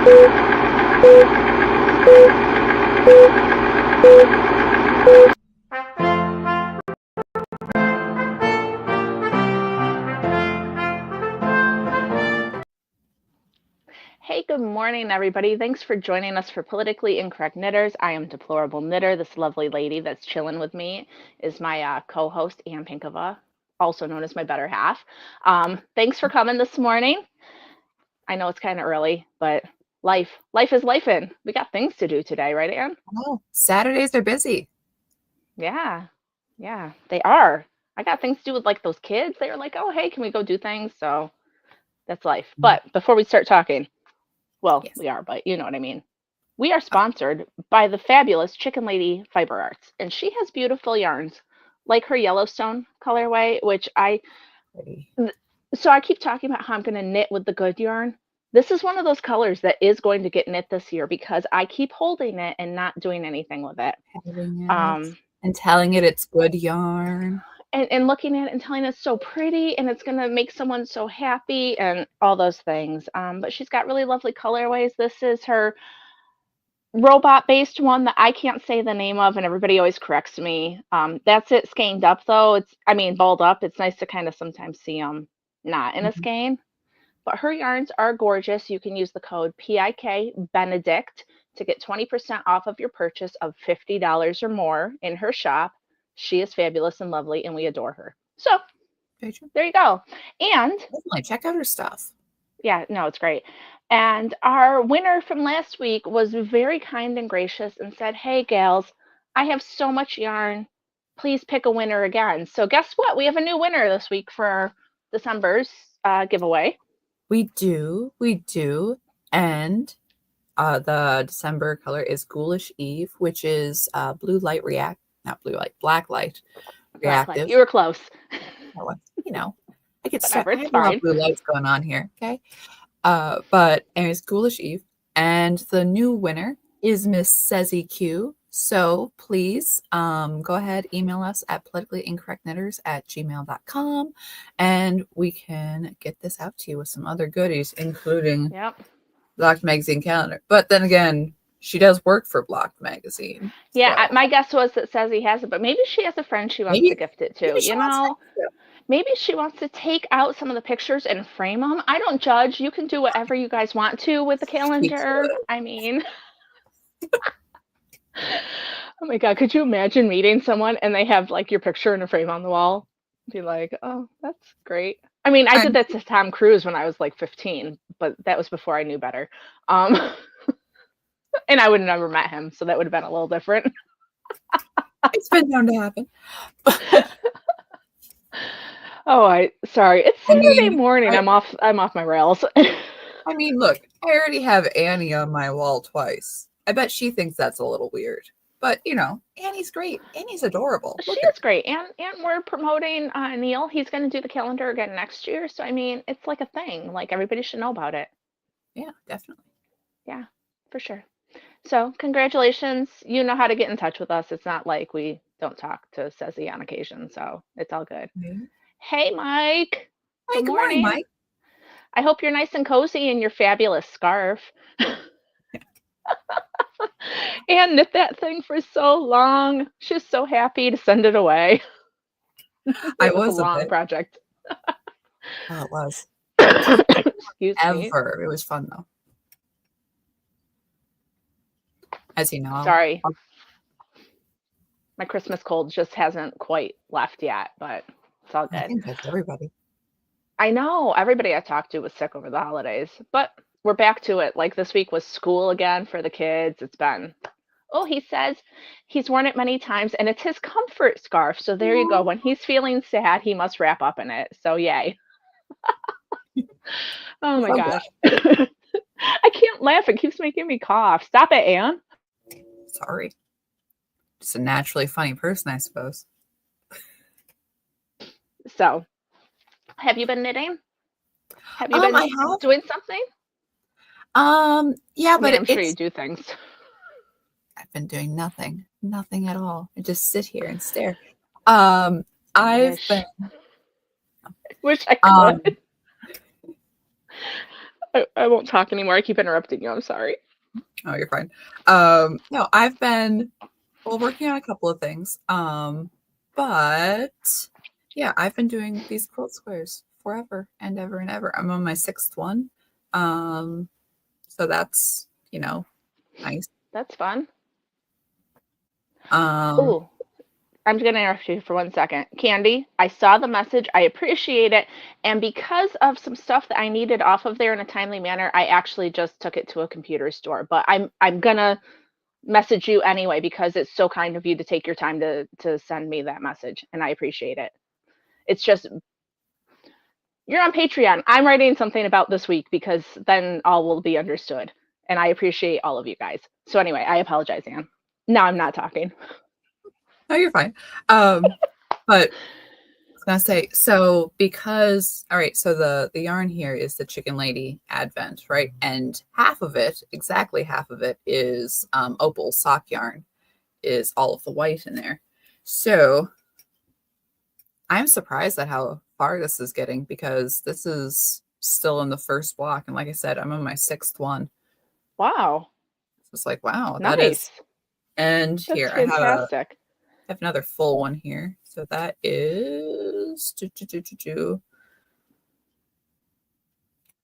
Hey, good morning, everybody. Thanks for joining us for Politically Incorrect Knitters. I am Deplorable Knitter. This lovely lady that's chilling with me is my co-host, Ann Pinkova, also known as my better half. Thanks for coming this morning. I know it's kind of early, but life is lifing. We got things to do today, right, Ann? Oh, Saturdays are busy. Yeah, they are. I got things to do with like those kids. They were like, oh, hey, can we go do things? So that's life. But before we start talking, well, Yes. we are, but you know what I mean. We are sponsored by the fabulous Chicken Lady Fiber Arts, and she has beautiful yarns, like her Yellowstone colorway, which so I keep talking about how I'm going to knit with the good yarn. This is one of those colors that is going to get knit this year because I keep holding it and not doing anything with it. And telling it it's good yarn. And looking at it and telling it it's so pretty and it's going to make someone so happy and all those things. But she's got really lovely colorways. This is her robot-based one that I can't say the name of, and everybody always corrects me. That's it skeined up, though. Balled up. It's nice to kind of sometimes see them not in a skein. But her yarns are gorgeous. You can use the code PIK Benedict to get 20% off of your purchase of $50 or more in her shop. She is fabulous and lovely, and we adore her. So there you go. And definitely check out her stuff. Yeah, no, it's great. And our winner from last week was very kind and gracious and said, hey, gals, I have so much yarn. Please pick a winner again. So guess what? We have a new winner this week for December's giveaway. We do. And the December color is Ghoulish Eve, which is not blue light, black light reactive. You were close. I get stuck. I have a lot of blue lights going on here. Okay. But anyways, Ghoulish Eve. And the new winner is Miss Cezzy Q. So please go ahead, email us at politicallyincorrectknitters@gmail.com, and we can get this out to you with some other goodies, including Blocked Magazine calendar. But then again, she does work for Blocked Magazine. Yeah, my guess was that Cezzy has it, but maybe she has a friend she wants to gift it to. Maybe she wants to take out some of the pictures and frame them. I don't judge. You can do whatever you guys want to with the calendar. I mean, oh my God, could you imagine meeting someone and they have like your picture in a frame on the wall? Be like, oh, that's great. I mean, I did that to Tom Cruise when I was like 15, but that was before I knew better. And I would have never met him, so that would have been a little different. It's been known to happen. Sorry. It's Saturday morning. I'm off my rails. I mean, look, I already have Annie on my wall twice. I bet she thinks that's a little weird. But, Annie's great. Annie's adorable. She is great. And we're promoting Neil. He's going to do the calendar again next year. So, I mean, it's like a thing. Like, everybody should know about it. Yeah, definitely. Yeah, for sure. So, congratulations. You know how to get in touch with us. It's not like we don't talk to Cezzy on occasion. So, it's all good. Mm-hmm. Hey, Mike. Hey, good morning, Mike. I hope you're nice and cozy in your fabulous scarf. And knit that thing for so long. She's so happy to send it away. It was a long project. Oh, it was. Excuse me. It was fun though. As you know. Sorry. My Christmas cold just hasn't quite left yet, but it's all good. I think that's everybody. I know. Everybody I talked to was sick over the holidays, but we're back to it. Like this week was school again for the kids. It's been, he says he's worn it many times and it's his comfort scarf. So there you go. When he's feeling sad, he must wrap up in it. So yay. Oh my gosh. I can't laugh. It keeps making me cough. Stop it, Ann. Sorry. Just a naturally funny person, I suppose. So, have you been knitting? Have you been doing something? Yeah, but I'm sure you do things. I've been doing nothing at all. I just sit here and stare. I wish I could. I won't talk anymore. I keep interrupting you. I'm sorry. Oh, you're fine. No, I've been working on a couple of things. But yeah, I've been doing these quilt squares forever and ever and ever. I'm on my sixth one. Um, so that's, nice. That's fun. Um, Ooh, I'm going to interrupt you for 1 second. Candy, I saw the message. I appreciate it. And because of some stuff that I needed off of there in a timely manner, I actually just took it to a computer store. But I'm going to message you anyway because it's so kind of you to take your time to send me that message, and I appreciate it. It's just you're on Patreon. I'm writing something about this week because then all will be understood. And I appreciate all of you guys. So anyway, I apologize, Anne. Now I'm not talking. no, you're fine. But I was gonna say, so because all right, so the yarn here is the Chicken Lady Advent, right? And half of it, exactly half of it, is opal sock yarn, is all of the white in there. So I'm surprised at how far this is getting because this is still in the first block. And like I said, I'm on my sixth one. Wow. So it's like, wow, that is. Nice. And That's here fantastic. have another full one here. So that is.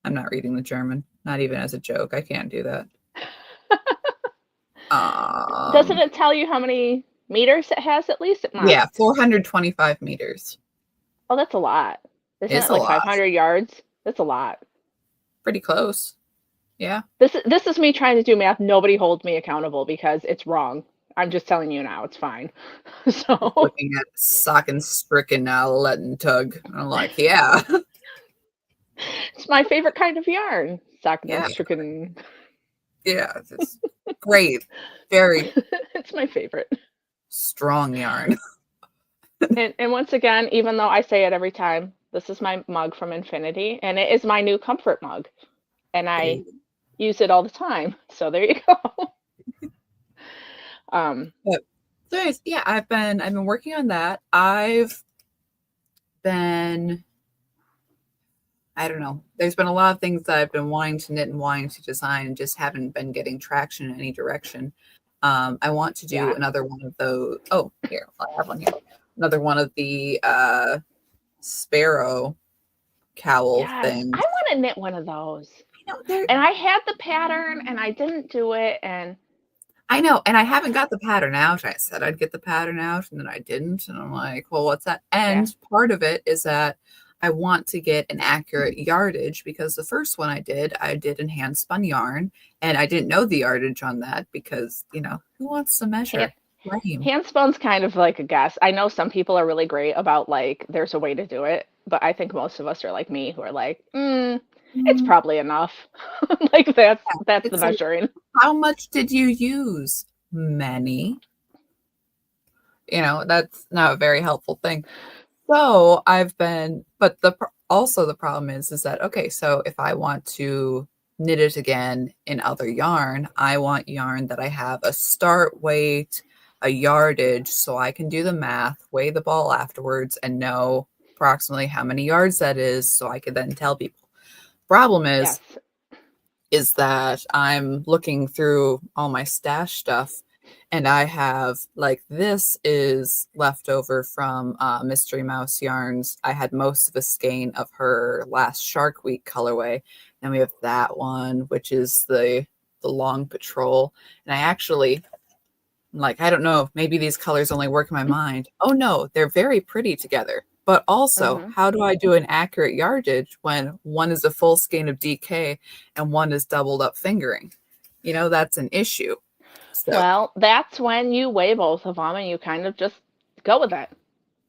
I'm not reading the German, not even as a joke. I can't do that. Doesn't Um, it tell you how many meters it has at least? It yeah, must. 425 meters. Oh, that's a lot. Isn't It's it a like lot. 500 yards? That's a lot. Pretty close. Yeah. This is me trying to do math. Nobody holds me accountable because it's wrong. I'm just telling you now, it's fine. Just So looking at sock and stricken now, letting tug. And I'm like, yeah, it's my favorite kind of yarn. Sock yeah, stricken. yeah. It's great. Very It's my favorite. strong yarn. And once again, even though I say it every time, this is my mug from Infinity, and it is my new comfort mug, and I use it all the time. So there you go. Um, But so anyways, yeah, I've been working on that. I've been I don't know. There's been a lot of things that I've been wanting to knit and wanting to design and just haven't been getting traction in any direction. I want to do yeah, another one of those. Oh, here, I have one here. Another one of the sparrow cowl yes, I things. want to knit one of those. They're And I had the pattern, and I didn't do it, and I know, and I haven't got the pattern out. I said I'd get the pattern out, and then I didn't. And I'm like, well, what's that? yeah, And part of it is that I want to get an accurate yardage because the first one I did in hand spun yarn, and I didn't know the yardage on that because, who wants to hand, measure? Lame. handspun's kind of like a guess. I know some people are really great about like there's a way to do it, but I think most of us are like me who are like, it's Mm, probably enough. Like that's the It's like, measuring. how much did you use? Many. That's not a very helpful thing. So I've been, but also the problem is that okay, so if I want to knit it again in other yarn, I want yarn that I have a start weight, a yardage, so I can do the math, weigh the ball afterwards, and know approximately how many yards that is, so I could then tell people. Problem Yes. is that I'm looking through all my stash stuff and I have like this is leftover from Mystery Mouse Yarns. I had most of a skein of her last Shark Week colorway. And we have that one, which is the Long Patrol. And I actually like, I don't know, maybe these colors only work in my mind. Oh no, they're very pretty together. But also, Mhm. how do I do an accurate yardage when one is a full skein of DK and one is doubled up fingering? That's an issue. So Well, that's when you weigh both of them and you kind of just go with it.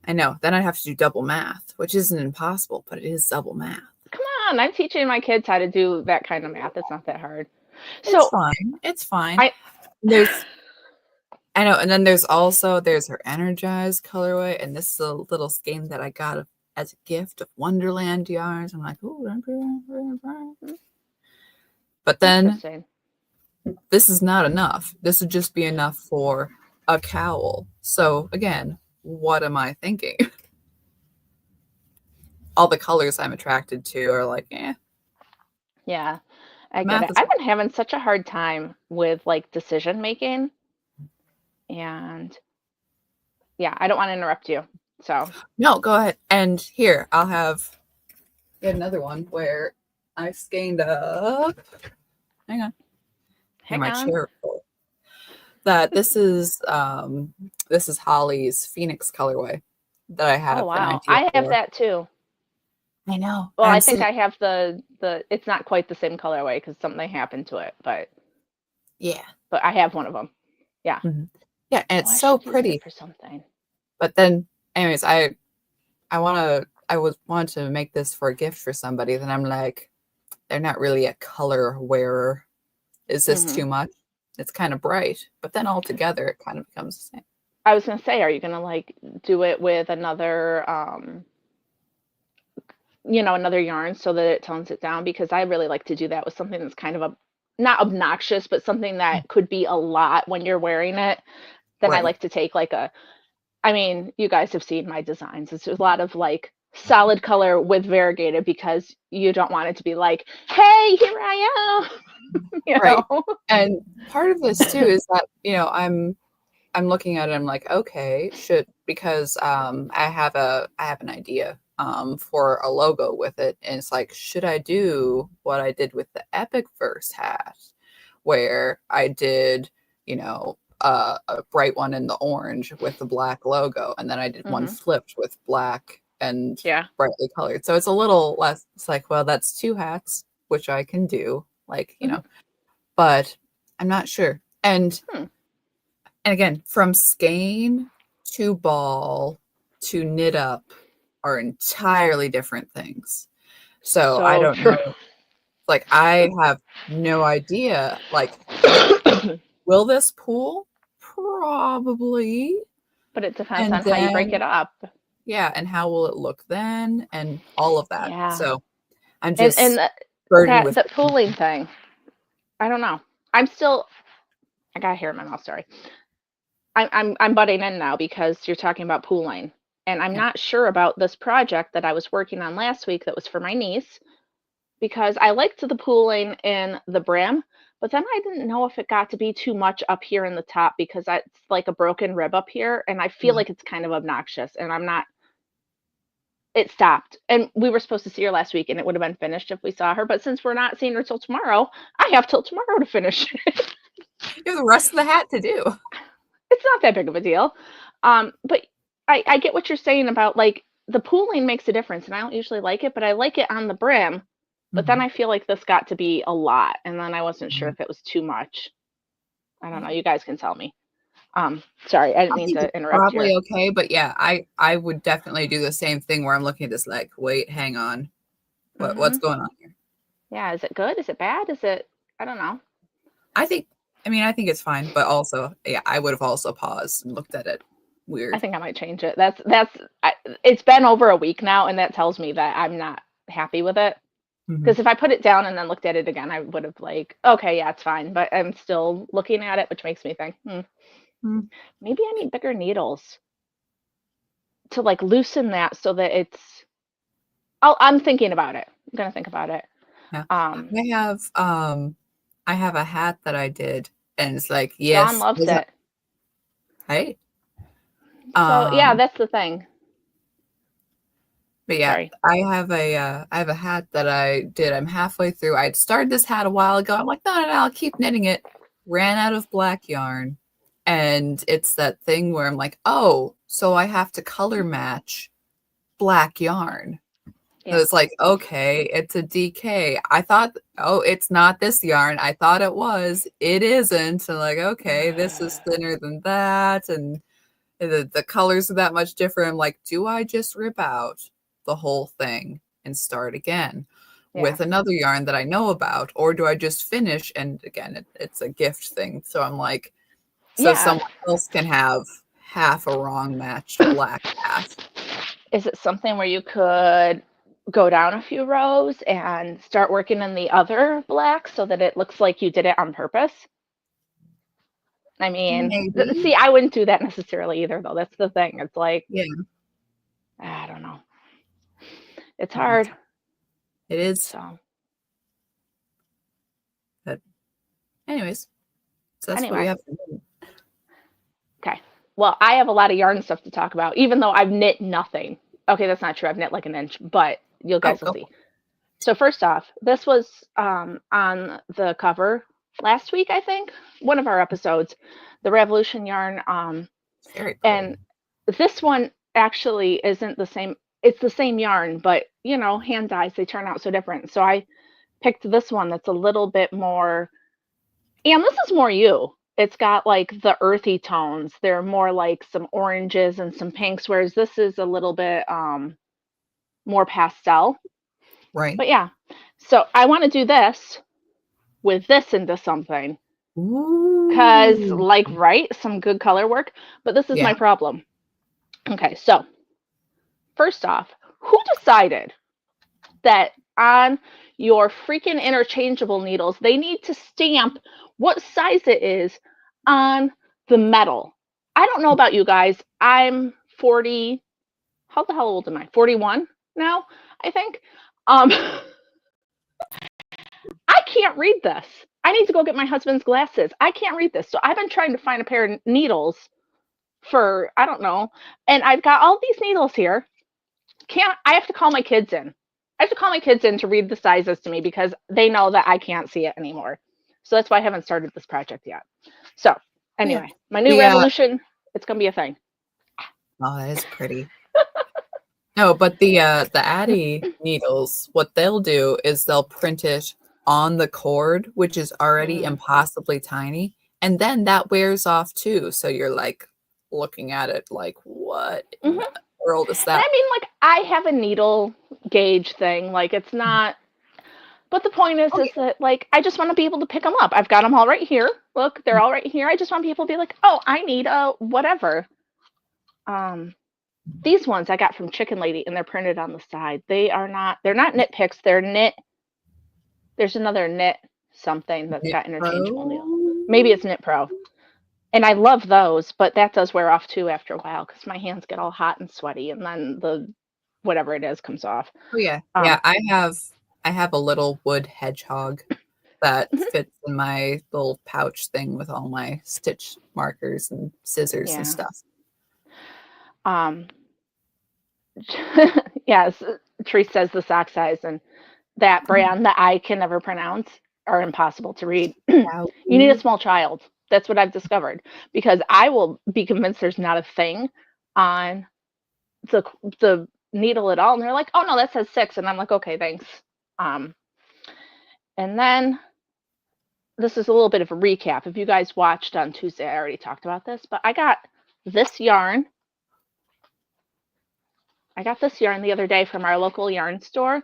I know. Then I'd have to do double math, which isn't impossible, but it is double math. Come on, I'm teaching my kids how to do that kind of math. It's not that hard. It's So fine. It's fine. I There's I know, and then there's her energized colorway, and this is a little skein that I got as a gift of Wonderland yarns. I'm like, ooh, but then interesting. this is not enough. This would just be enough for a cowl. So again, what am I thinking? All the colors I'm attracted to are like, eh. Yeah. I get Math it. is I've hard. been having such a hard time with like decision making, and yeah, I don't want to interrupt you. So, No, go ahead. And here, I'll have get another one where I skeined up. Hang on. Here, hang my on. chair. That this is Holly's Phoenix colorway that I Oh have an wow. idea I have for. that too. I know. Well, I And think so I have the it's not quite the same colorway because something happened to it, yeah. but I have one of them. Yeah. Mhm. Yeah, and Oh, it's I so should use it pretty. for something. But then anyways, I was wanted to make this for a gift for somebody, then I'm like, they're not really a color wearer. Is this Hmm. too much? It's kind of bright, but then altogether it kind of becomes the same. I was gonna say, are you gonna like do it with another another yarn so that it tones it down? Because I really like to do that with something that's kind of not obnoxious, but something Mm. that could be a lot when you're wearing it. Then I Right. like to take like I mean, you guys have seen my designs. It's a lot of like solid color with variegated because you don't want it to be like, hey, here I am, Right. And part of this too is that, I'm looking at it, I'm like, okay, should because I have an idea for a logo with it. And it's like, should I do what I did with the Epic Verse hat, where I did, a bright one in the orange with the black logo, and then I did one Hmm. flipped with black and Yeah. brightly colored. So it's a little less, it's like, well, that's two hats, which I can do, like, Hmm. but I'm not sure. Hmm. And again, from skein to ball to knit up are entirely different things. So I So don't true. know. Like I have no idea. Like, will this pool? Probably. But it depends And on how you break then it up. yeah, and how will it look then? And all of that. Yeah. So I'm And just burdened that with that pooling thing. I don't know. I'm still I got hair in my mouth, sorry. I'm butting in now because you're talking about pooling. And I'm yeah. not sure about this project that I was working on last week that was for my niece because I liked the pooling in the brim, but then I didn't know if it got to be too much up here in the top because that's like a broken rib up here and I feel Yeah. like it's kind of obnoxious and I'm not it stopped. And we were supposed to see her last week and it would have been finished if we saw her, but since we're not seeing her till tomorrow, I have till tomorrow to finish it. You have the rest of the hat to do. It's not that big of a deal. But I get what you're saying about like the pooling makes a difference, and I don't usually like it, but I like it on the brim. But then Mhm. I feel like this got to be a lot, and then I wasn't sure Mhm. if it was too much. I don't know. Yeah. You guys can tell me. Sorry, I didn't I mean think to it's interrupt probably your. okay, but yeah, I would definitely do the same thing where I'm looking at this like, wait, hang on. What's Hmm. going on here? Yeah, is it good? Is it bad? Is it? I don't know. I think I think it's fine, but also, yeah, I would have also paused and looked at it I weird. think I might change it. It's been over a week now, and that tells me that I'm not happy with it. Mhm. Because if I put it down and then looked at it again, I would have like, okay, yeah, it's fine. But I'm still looking at it, which makes me think, Mm, maybe I need bigger needles to like loosen that so that it's. I'm thinking about it. I'm gonna think about it. yeah. Um, I have I have a hat that I did and it's like, Dawn yes, loves was that it. right? So yeah, Um, that's the thing. but yeah, Sorry. I have a hat that I did. I'm halfway through. I'd started this hat a while ago. I'm like, no, no, no, I'll keep knitting it. Ran out of black yarn. And it's that thing where I'm like, oh, so I have to color match black yarn. So Yeah. it's like, okay, it's a DK. I thought, oh, it's not this yarn. I thought it was. It isn't. So like, okay, this is thinner than that. And the colors are that much different. I'm like, do I just rip out the whole thing and start again Yeah. with another yarn that I know about? Or do I just finish? And again, it's a gift thing. So I'm like, so Yeah. someone else can have half a wrong matched black hat. Is it something where you could go down a few rows and start working in the other black so that it looks like you did it on purpose? I mean, Maybe. see, I wouldn't do that necessarily either, though. That's the thing. It's like, Yeah. I don't know. It's Yeah. hard. It is. So, Anyways, so that's what we Anyway, have. okay. Well, I have a lot of yarn stuff to talk about, even though I've knit nothing. Okay, that's not true. I've knit like an inch, but you Oh, guys will go. see. So first off, this was on the cover last week, I think, one of our episodes, the Revolution yarn. It's very And pretty. this one actually isn't the same. It's the same yarn, but hand dyes, they turn out so different. So I picked this one that's a little bit more, and this is more you. It's got like the earthy tones. They're more like some oranges and some pinks, whereas this is a little bit more pastel. Right. But yeah, so I want to do this with this into something. Cause Ooh. like right, some good color work, but this is Yeah. my problem. Okay, so first off, who decided that on your freaking interchangeable needles, they need to stamp what size it is on the metal? I don't know about you guys. I'm 40. How the hell old am I? 41 now, I think. I can't read this. I need to go get my husband's glasses. I can't read this. So I've been trying to find a pair of needles for, I don't know. And I've got all these needles here. Can't I have to call my kids in. I have to call my kids in to read the sizes to me because they know that I can't see it anymore. So that's why I haven't started this project yet. So Yeah. anyway, my new The revolution, it's gonna be a thing. oh, that is pretty. No, but the Addy needles, what they'll do is they'll print it on the cord, which is already Mm. impossibly tiny, and then that wears off too. So you're like looking at it like, what in the Hmm. world is And that? I mean, like, I have a needle gauge thing. Like, it's not. But the point Oh is that like I just want to be able to pick them up. I've got them all right here. Look, they're all right here. I just want people to be like, oh, I need a whatever. Um, these ones I got from Chicken Lady, and they're printed on the side. They are not. They're not knit picks. They're knit. There's another knit something that's yeah. got interchangeable needle. Maybe Pro. it's Knit Pro. And I love those, but that does wear off too after a while because my hands get all hot and sweaty, and then the whatever it is comes off. Oh yeah. Yeah, Um, I have a little wood hedgehog that mhm, fits in my little pouch thing with all my stitch markers and scissors and yeah. stuff. Um, yes, Therese says the sock size and that brand that I can never pronounce are impossible to read. You need a Wow. small child. That's what I've discovered because I will be convinced there's not a thing on the the needle at all, and they're like, "Oh no, that says 6," and I'm like, "Okay, thanks." Um, and then this is a little bit of a recap. If you guys watched on Tuesday, I already talked about this, but this yarn I got this yarn the other day from our local yarn store,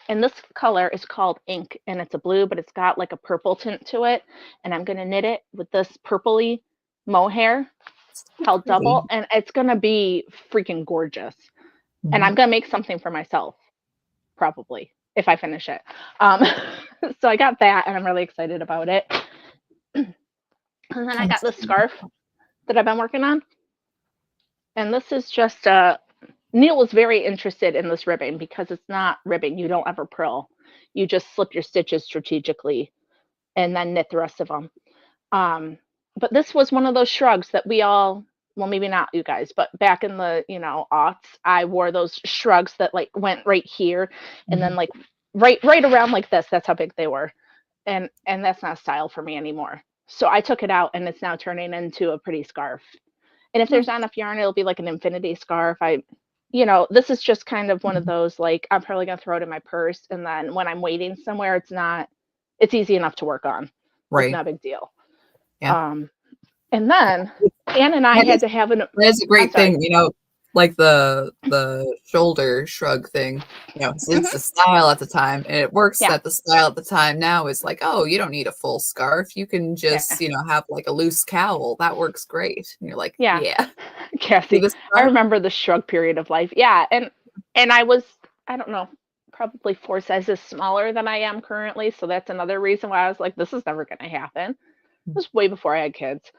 and this color is called Ink, and it's a blue, but it's got like a purple tint to it. And I'm gonna knit it with this purpley mohair So held double, pretty. and it's gonna be freaking gorgeous. And Mhm. I'm gonna make something for myself, probably, if I finish it. Um, so I got that, and I'm really excited about it. And then I got Sounds this scarf that I've been working on, and this is just a Neil was very interested in this ribbing because it's not ribbing. You don't ever purl. You just slip your stitches strategically and then knit the rest of them. Um, but this was one of those shrugs that we all, well, maybe not you guys, but back in the, aughts, I wore those shrugs that like went right here and then Mhm. like right around like this. That's how big they were. And that's not style for me anymore. So I took it out and it's now turning into a pretty scarf. And if there's Nice. not enough yarn, it'll be like an infinity scarf. This is just kind of one of Mhm. those, like, I'm probably gonna throw it in my purse, and then when I'm waiting somewhere, it's easy enough to work on. It's Right. not a big deal. Yeah. Um, and then Anne and I That had is to have an that is a I'm great sorry. thing, like the shoulder shrug thing. It's Mhm. the style at the time, and it works Yeah, that the style at the time now is like, oh, you don't need a full scarf. You can yeah, just, have like a loose cowl. That works great. And you're like, yeah. yeah, do Cassie, the I scarf. remember the shrug period of life. Yeah, and I don't know, probably 4 sizes smaller than I am currently, so that's another reason why I was like, "This is never gonna happen." It was way before I had kids.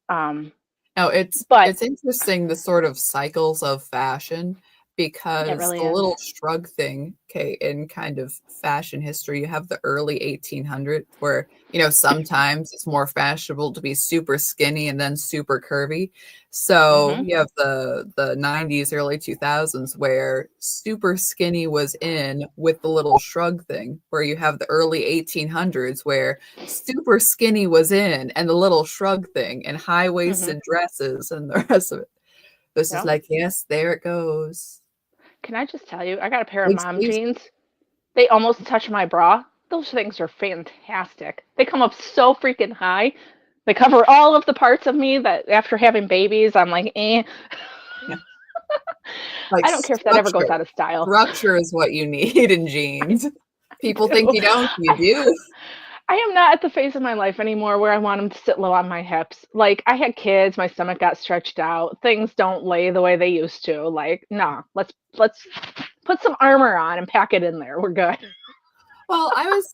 Um, No, it's but it's interesting the sort of cycles of fashion. It because really the is. little shrug thing, okay, in kind of fashion history, you have the early 1800s where, sometimes it's more fashionable to be super skinny and then super curvy. So Mhm. you have the 90s, early 2000s where super skinny was in with the little shrug thing, where you have the early 1800s where super skinny was in and the little shrug thing and Mhm. high-waisted dresses and the rest of it. This is Yep. like, yes, there it goes. Can I just tell you, I got a pair of Big mom sleeves. jeans. They almost touch my bra. Those things are fantastic. They come up so freaking high. They cover all of the parts of me that after having babies, I'm like, eh. Yeah. Like I don't care if that ever goes structure. out of style. Structure is what you need in jeans. I People think do. you don't, you I, do. I am not at the phase of my life anymore where I want them to sit low on my hips. Like, I had kids, my stomach got stretched out. Things don't lay the way they used to. Like, nah, let's put some armor on and pack it in there. We're good. Well, I was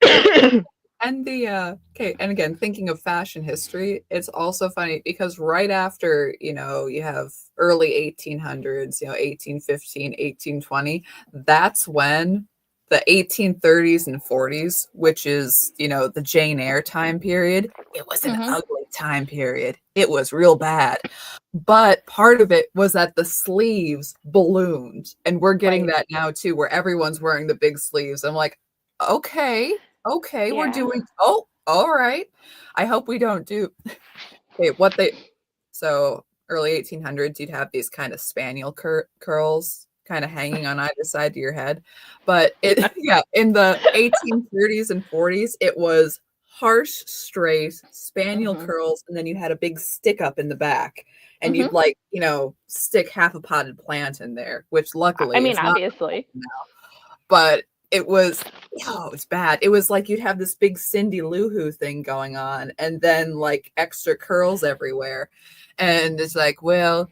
so and the okay, and again, thinking of fashion history, it's also funny because right after, you have early 1800s, 1815, 1820, that's when the 1830s and 40s, which is, the Jane Eyre time period, it was an Hmm. ugly time period. It was real bad. But part of it was that the sleeves ballooned. And we're getting Right. that now too, where everyone's wearing the big sleeves. I'm like, okay, okay, we're Yeah. doing, oh, all right. I hope we don't do okay, so early 1800s, you'd have these kind of spaniel curls kind of hanging on either side of your head. But yeah, in the 1830s and 40s, it was harsh, straight spaniel Hmm. curls, and then you had a big stick up in the back. And Hmm. you'd like, stick half a potted plant in there, which I luckily mean, is not, obviously. but it was, oh, it was bad. It was like you'd have this big Cindy Lou Who thing going on, and then like extra curls everywhere. And it's like, well,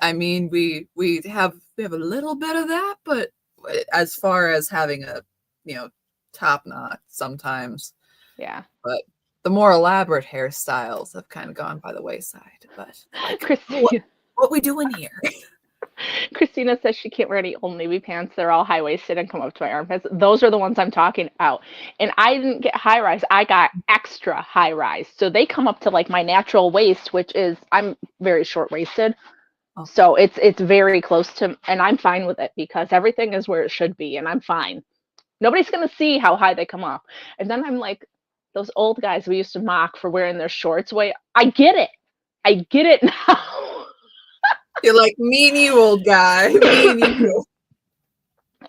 I mean, we have a little bit of that, but as far as having a, you know, top knot sometimes, Yeah. but the more elaborate hairstyles have kind of gone by the wayside. But like, Christina what we doing here? Christina says she can't wear any old navy pants. They're all high waisted and come up to my armpits. Those are the ones I'm talking about. And I didn't get high rise. I got extra high rise. So they come up to like my natural waist, which is I'm very short waisted. Oh, So it's very close to, and I'm fine with it because everything is where it should be, and I'm fine. Nobody's gonna see how high they come up. And then I'm like, those old guys we used to mock for wearing their shorts way. I get it. I get it now. you're like me and you, old guy, me and you.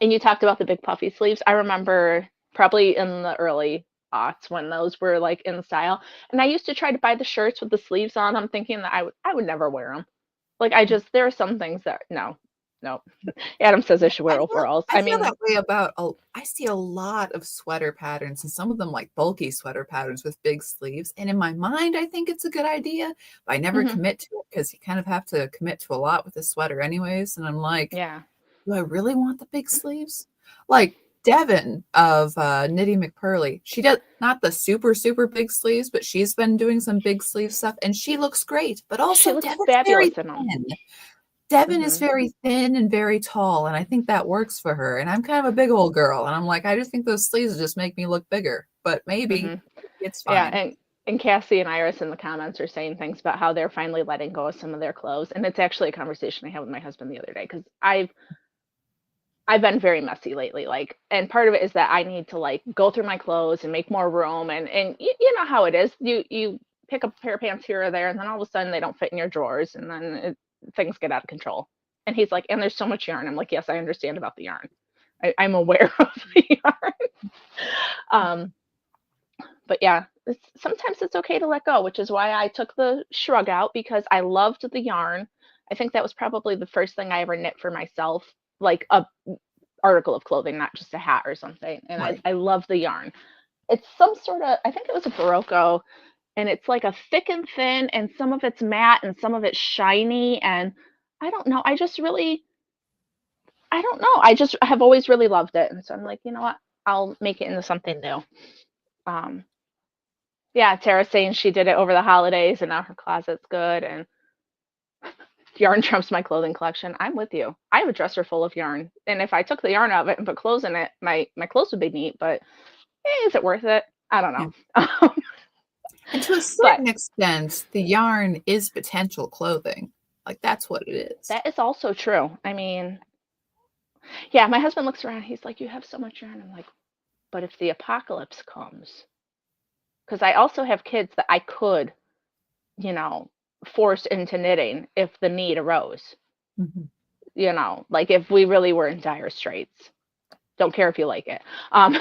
And you talked about the big puffy sleeves. I remember probably in the early aughts when those were like in style. And I used to try to buy the shirts with the sleeves on. I'm thinking that I would never wear them. Like I just there are some things that no, no. Adam says I should I wear feel overalls. I I feel mean, that way about I see a lot of sweater patterns and some of them like bulky sweater patterns with big sleeves. And in my mind, I think it's a good idea, but I never mhm, commit to it because you kind of have to commit to a lot with a sweater anyways. And I'm like, yeah. do I really want the big sleeves? Like Devin of Knitty McPurley, she does not the super, super big sleeves, but she's been doing some big sleeve stuff and she looks great. But She also looks Devin's very fabulous in them. thin. Devin is Mhm, very thin and very tall, and I think that works for her. And I'm kind of a big old girl, and I'm like, I just think those sleeves just make me look bigger. But maybe mhm. it's Yeah, fine. and Cassie and Iris in the comments are saying things about how they're finally letting go of some of their clothes, and it's actually a conversation I had with my husband the other day because I've been very messy lately, like, and part of it is that I need to like go through my clothes and make more room, and you know how it is. You pick up a pair of pants here or there, and then all of a sudden they don't fit in your drawers, and then things get out of control. And he's like, and there's so much yarn. I'm like, yes, I understand about the yarn. I'm aware of the yarn. Um, but yeah, sometimes it's okay to let go, which is why I took the shrug out because I loved the yarn. I think that was probably the first thing I ever knit for myself, like a article of clothing, not just a hat or something. And I, Right. I love the yarn. It's some sort of, I think it was a Barocco, and it's like a thick and thin, and some of it's matte and some of it's shiny. And I don't know. I don't know. I just have always really loved it. And so I'm like, you know what? I'll make it into something new. Um, yeah, Tara's saying she did it over the holidays and now her closet's good. And Yarn trumps my clothing collection. I'm with you. I have a dresser full of yarn, and if I took the yarn out of it and put clothes in it, my clothes would be neat. But is it worth it? I don't Yeah. know. And to a But certain extent, the yarn is potential clothing. Like that's what it is. that is also true. I mean, yeah, my husband looks around. He's like, "You have so much yarn." I'm like, "But if the apocalypse comes, because I also have kids that I could, you know, force into knitting if the need arose. Mhm. Like if we really were in dire straits. Don't care if you like it. Um,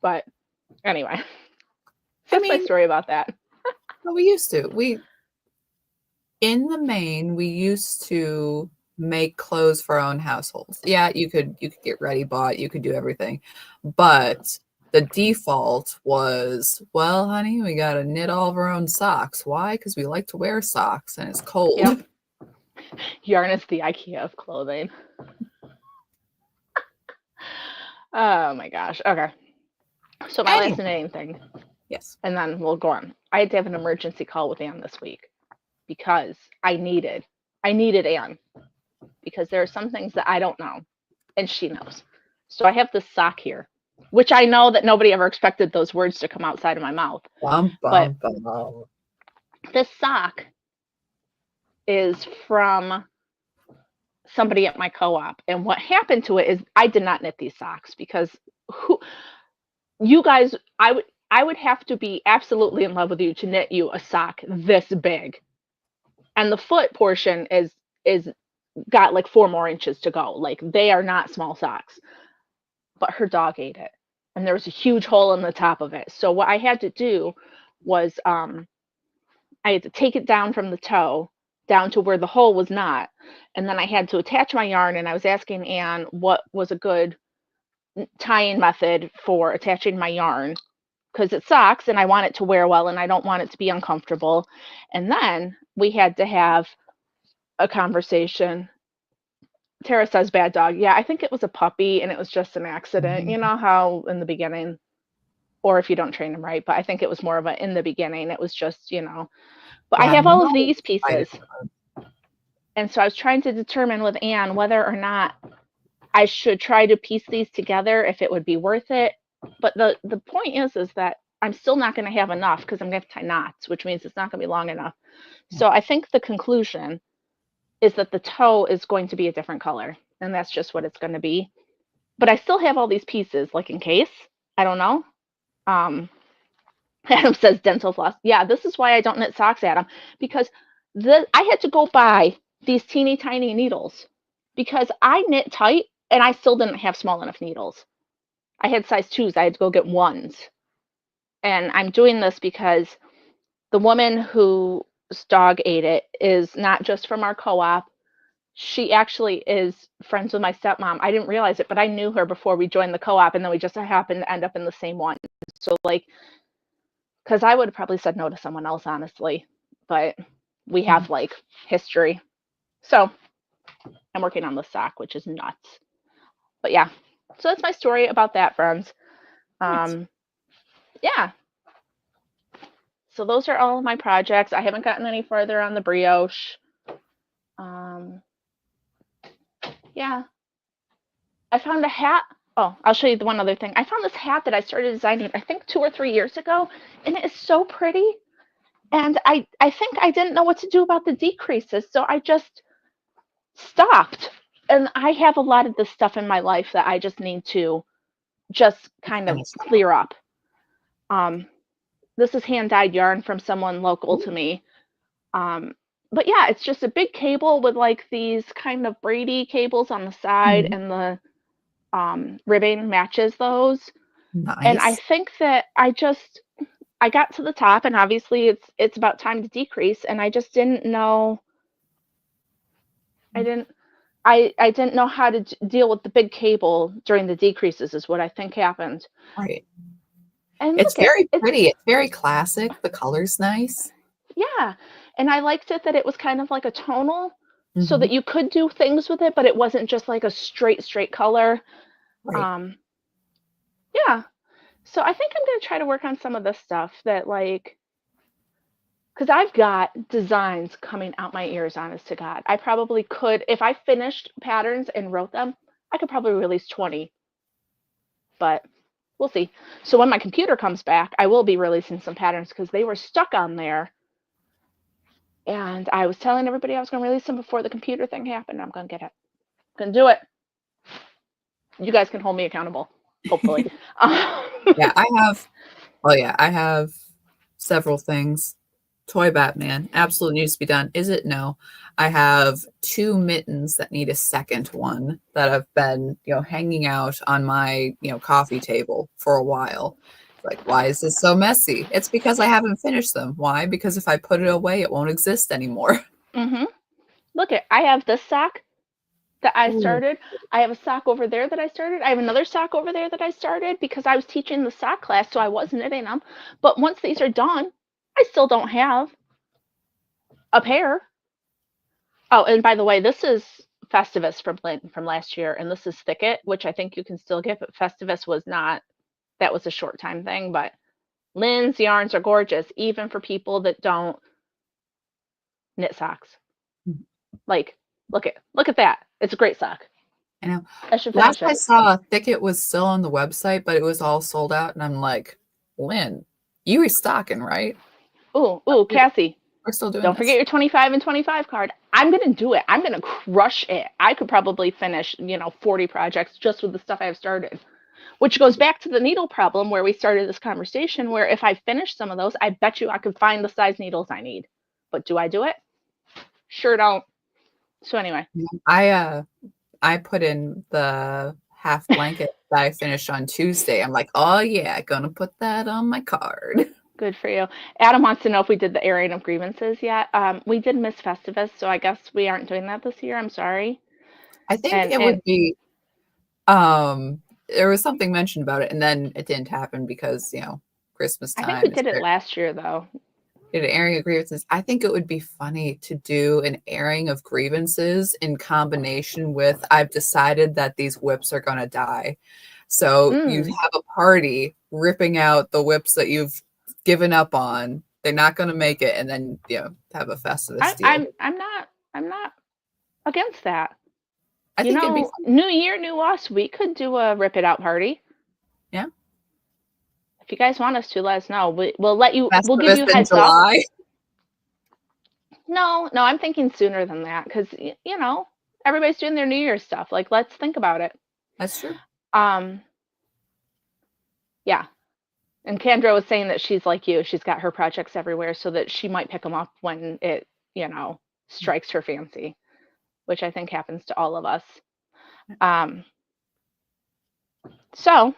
but anyway, I that's my mean, story about that. well, we used to. In the main, we used to make clothes for our own households. Yeah, you could get ready bought, you could do everything. But the default was, well, honey, we got to knit all of our own socks. Why? Because we like to wear socks and it's Yep. cold. Yarn is the IKEA of clothing. Oh my gosh. Okay. So my last Anyway, knitting thing, yes. and then we'll go on. I had to have an emergency call with Anne this week because I needed Anne because there are some things that I don't know and she knows. So I have this sock here, which I know that nobody ever expected those words to come outside of my mouth. Bum, But bum, bum. this sock is from somebody at my co-op. And what happened to it is I did not knit these socks because who you guys I would have to be absolutely in love with you to knit you a sock this big. And the foot portion is got like 4 more inches to go. Like they are not small socks. But her dog ate it. And there was a huge hole in the top of it. So what I had to do was I had to take it down from the toe down to where the hole was not. And then I had to attach my yarn and I was asking Anne what was a good tying method for attaching my yarn because it sucks and I want it to wear well and I don't want it to be uncomfortable. And then we had to have a conversation. Tara says bad dog. Yeah, I think it was a puppy and it was just an accident. You Mhm. know how in the beginning, or if you don't train them right, but I think it was more of a in the beginning, it was just. But I Yeah, have all of no these pieces. And so I was trying to determine with Anne whether or not I should try to piece these together if it would be worth it. But the point is that I'm still not going to have enough because I'm going to have to tie knots, which means it's not going to be long enough. So I think the conclusion is that the toe is going to be a different color, and that's just what it's going to be. But I still have all these pieces, like in case. I don't know. Um, Adam says dental floss. Yeah, this is why I don't knit socks, Adam, because I had to go buy these teeny tiny needles because I knit tight and I still didn't have small enough needles. I had size twos. I had to go get ones. And I'm doing this because the woman whose dog ate it is not just from our co-op. She actually is friends with my stepmom. I didn't realize it, but I knew her before we joined the co-op, and then we just happened to end up in the same one. So like, because I would have probably said no to someone else, honestly, but we Mhm. have like history. So I'm working on the sock, which is nuts. But yeah, so that's my story about that, friends. Nice. Um, yeah, so those are all of my projects. I haven't gotten any further on the brioche. Um, yeah, I found a hat. Oh, I'll show you the one other thing. I found this hat that I started designing, I think 2 or 3 years ago, and it is so pretty. And I think I didn't know what to do about the decreases, so I just stopped. And I have a lot of this stuff in my life that I just need to just kind of Finish off. clear up. Um, this is hand dyed yarn from someone local to Ooh, me. But yeah, it's just a big cable with like these kind of braidy cables on the side, mhm. and the ribbing matches those. And I Nice. think that I got to the top, and obviously it's about time to decrease, and I just didn't know. I didn't I didn't know how to deal with the big cable during the decreases is what I think happened. Right. And It's look at very it's pretty. It's very classic. The color's nice. yeah. And I liked it that it was kind of like a tonal so Mhm. that you could do things with it, but it wasn't just like a straight color. Right. Um yeah. So I think I'm going to try to work on some of this stuff that like Because I've got designs coming out my ears, honest to God. I probably could, if I finished patterns and wrote them, I could probably release 20, but we'll see. So when my computer comes back, I will be releasing some patterns because they were stuck on there. And I was telling everybody I was going to release them before the computer thing happened. I'm going to get it. Going to do it. You guys can hold me accountable, hopefully. Yeah, I have several things. Toy Batman absolutely needs to be done. Is it? No. I have two mittens that need a second one that have been, hanging out on my, coffee table for a while. Like, why is this so messy? It's because I haven't finished them. Why? Because if I put it away, it won't exist anymore. Mm-hmm. Look, I have this sock that I Ooh. started. I have a sock over there that I started. I have another sock over there that I started because I was teaching the sock class, so I was knitting them. But once these are done, I still don't have a pair. Oh, and by the way, this is Festivus from last year, and this is Thicket, which I think you can still get, but Festivus was not. That was a short time thing. But Lynn's yarns are gorgeous, even for people that don't knit socks. Like, look at that. It's a great sock. I know. I should Last finish I it. saw, Thicket was still on the website, but it was all sold out. And I'm like, Lynn, you restocking, right? Ooh, Cassie, We're still doing don't forget this. your 25 and 25 card. I'm going to do it. I'm going to crush it. I could probably finish, 40 projects just with the stuff I've started, which goes back to the needle problem where we started this conversation, where if I finish some of those, I bet you I could find the size needles I need. But do I do it? Sure don't. So anyway. I put in the half blanket that I finished on Tuesday. I'm like, oh yeah, gonna put that on my card. Good for you. Adam wants to know if we did the airing of grievances yet. We did miss Festivus, so I guess we aren't doing that this year. I'm sorry. I think it And would be there was something mentioned about it, and then it didn't happen because, Christmas I think we time is did it there. last year though. Did an airing of grievances. I think it would be funny to do an airing of grievances in combination with I've decided that these whips are gonna die. So you Mm. have a party ripping out the whips that you've given up on. They're not going to make it, and then have a Festivus deal. I'm not against that. I think it'd be fun. New year, new us. We could do a rip it out party. Yeah, If you guys want us to, let us know. We'll let you. We'll give Festivus you a in heads up. July. No, I'm thinking sooner than that because everybody's doing their New Year's stuff. Like, let's think about it. That's true. Um, yeah. And Kendra was saying that she's like you. She's got her projects everywhere, so that she might pick them up when it, strikes her fancy, which I think happens to all of us. Um, so,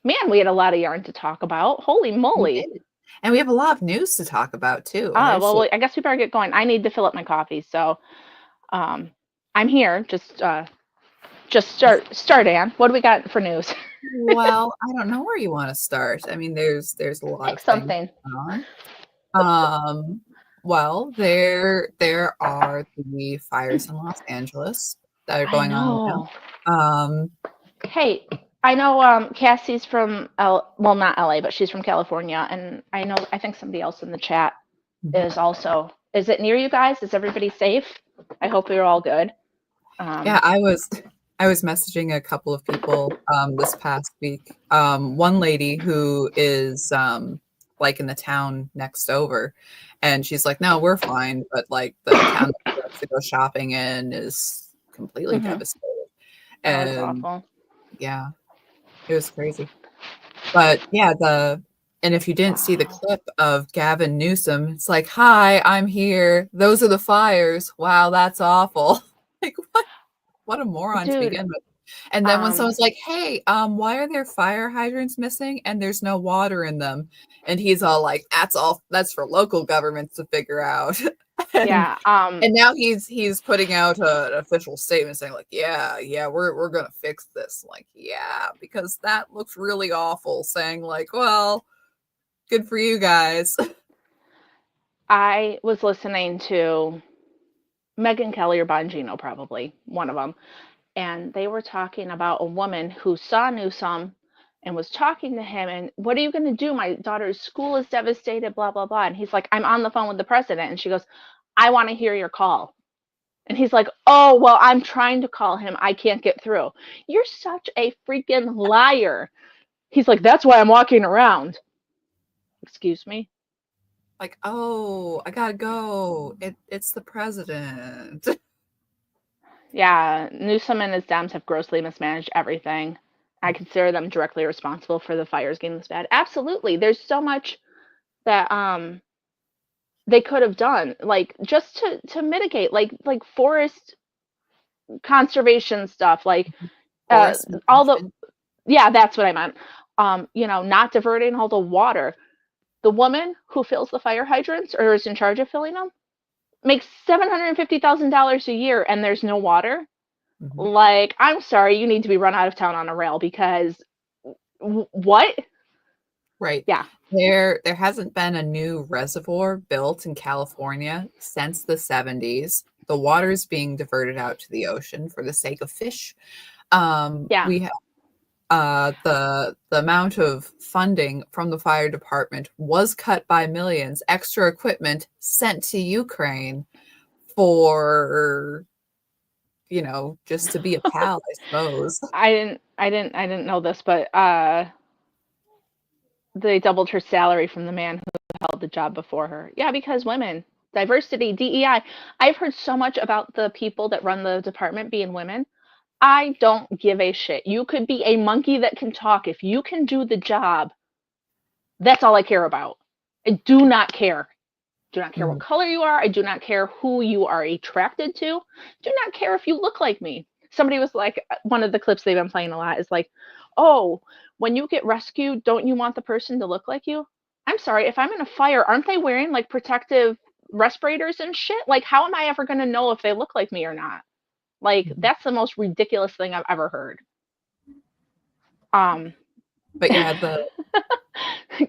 man, we had a lot of yarn to talk about. Holy We moly! did. And we have a lot of news to talk about too. And Ah, there's well, I guess we better get going. I need to fill up my coffee, so um, I'm here. Just start, Ann. What do we got for news? well, I don't know where you want to start. I mean, there's a lot Pick of things something. going on. Well, there are the fires in Los Angeles that are I going on now. know. Um, Hey, I know Cassie's from well, not LA, but she's from California, and I think somebody else in the chat is also. Is it near you guys? Is everybody safe? I hope you're all good. yeah, I was messaging a couple of people this past week. One lady who is like in the town next over, and she's like, "No, we're fine," but like the town that she likes to go shopping in is completely Mm-hmm. devastated. Oh, it's And awful. yeah, it was crazy. But yeah, and if you didn't see the Wow. clip of Gavin Newsom, it's like, "Hi, I'm here. Those are the fires. Wow, that's awful." Like what a moron to Dude, begin with. And then when um, someone's like, "Hey, why are there fire hydrants missing and there's no water in them?" And he's all like, that's for local governments to figure out." and yeah, and now he's putting out an official statement saying like, yeah, we're gonna fix this. Like, yeah, because that looks really awful. Saying like, well, good for you guys. I was listening to Megan Kelly or Bongino, probably one of them, and they were talking about a woman who saw Newsom and was talking to him, and what are you going to do? My daughter's school is devastated, blah, blah, blah. And he's like, I'm on the phone with the president. And she goes, I want to hear your call. And he's like, oh, well, I'm trying to call him. I can't get through. You're such a freaking liar. He's like, that's why I'm walking around. Excuse me? Like, oh, I gotta go. It's the president. Yeah, Newsom and his Dems have grossly mismanaged everything. I consider them directly responsible for the fires getting this bad. Absolutely. There's so much that they could have done, like just to mitigate, like forest conservation stuff, like Forest all the management. yeah, that's what I meant. Not diverting all the water. The woman who fills the fire hydrants or is in charge of filling them makes $750,000 a year, and there's no water. Mhm. Like, I'm sorry, you need to be run out of town on a rail because what? Right. Yeah, There hasn't been a new reservoir built in California since the 70s. The water's being diverted out to the ocean for the sake of fish. yeah. We have the amount of funding from the fire department was cut by millions. Extra equipment sent to Ukraine for, just to be a pal, I suppose. I didn't know this, but they doubled her salary from the man who held the job before her. Yeah, because women, diversity, DEI. I've heard so much about the people that run the department being women. I don't give a shit. You could be a monkey that can talk. If you can do the job, that's all I care about. I do not care. Do not care what Mhm. color you are. I do not care who you are attracted to. Do not care if you look like me. Somebody was like, one of the clips they've been playing a lot is like, oh, when you get rescued, don't you want the person to look like you? I'm sorry, if I'm in a fire, aren't they wearing like protective respirators and shit? Like, how am I ever going to know if they look like me or not? Like, that's the most ridiculous thing I've ever heard. Um, But yeah, the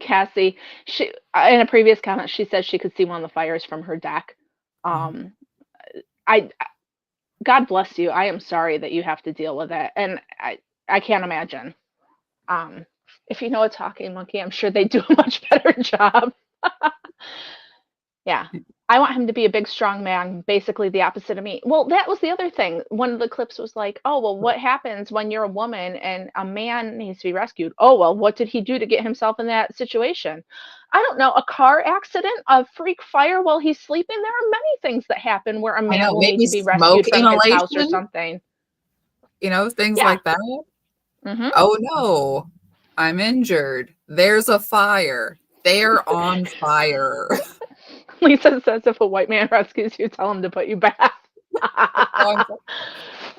Cassie, she in a previous comment, she said she could see one of the fires from her deck. Mhm. Um, I God bless you. I am sorry that you have to deal with it, and I can't imagine. Um, if you know a talking monkey, I'm sure they do a much better job. Yeah. I want him to be a big, strong man, basically the opposite of me. Well, that was the other thing. One of the clips was like, oh, well, what happens when you're a woman and a man needs to be rescued? Oh, well, what did he do to get himself in that situation? I don't know, a car accident, a freak fire while he's sleeping. There are many things that happen where a I man know, will need maybe to be rescued smoke from his house or inhalation, something. things Yeah. like that. Hmm. Oh no, I'm injured. There's a fire. They're on fire. Lisa says if a white man rescues you, tell him to put you back.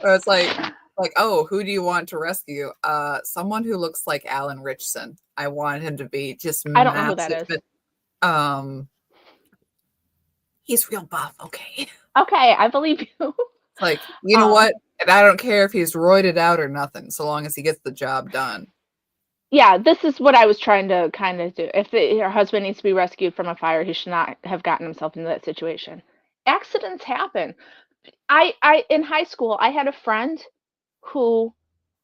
Or it's like, oh, who do you want to rescue? Someone who looks like Alan Richson. I want him to be just I don't know who that massive, is. but um, he's real buff. Okay, Okay, I believe you. it's like, you know um, what? And I don't care if he's roided out or nothing, so long as he gets the job done. yeah, this is what I was trying to kind of do. If her husband needs to be rescued from a fire, he should not have gotten himself into that situation. Accidents happen. I in high school, I had a friend who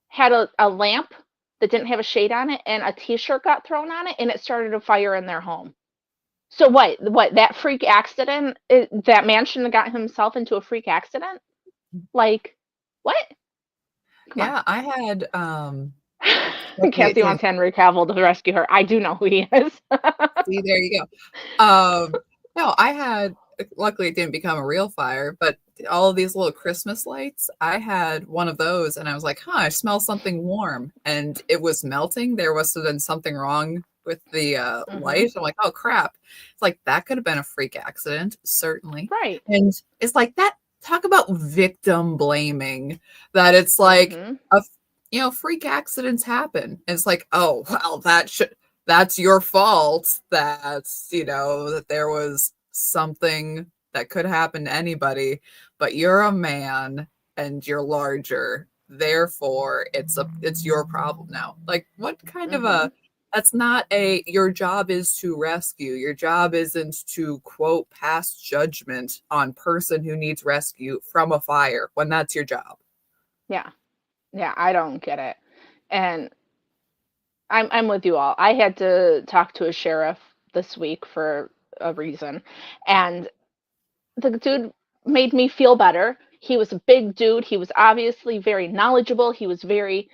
had a lamp that didn't have a shade on it, and a T-shirt got thrown on it, and it started a fire in their home. So what? What that freak accident? That man shouldn't have got himself into a freak accident? Like, what? Come on. Yeah, I had luckily it Cassie didn't wants Henry Cavill to rescue her. I do know who he is. see, there you go. No, I had luckily it didn't become a real fire, but all of these little Christmas lights, I had one of those and I was like, huh, I smell something warm. And it was melting. There must have been something wrong with the Hmm. light. I'm like, oh crap. It's like that could have been a freak accident, certainly. Right. And it's like that talk about victim blaming that it's like Hmm. a freak accidents happen. It's like, oh well, that's your fault that there was something that could happen to anybody, but you're a man and you're larger, therefore it's your problem now. Like, what kind of Hmm. a that's not a your job is to rescue. Your job isn't to quote pass judgment on person who needs rescue from a fire when that's your job. Yeah. Yeah. I don't get it. And I'm with you all. I had to talk to a sheriff this week for a reason, and the dude made me feel better. He was a big dude. He was obviously very knowledgeable. He was very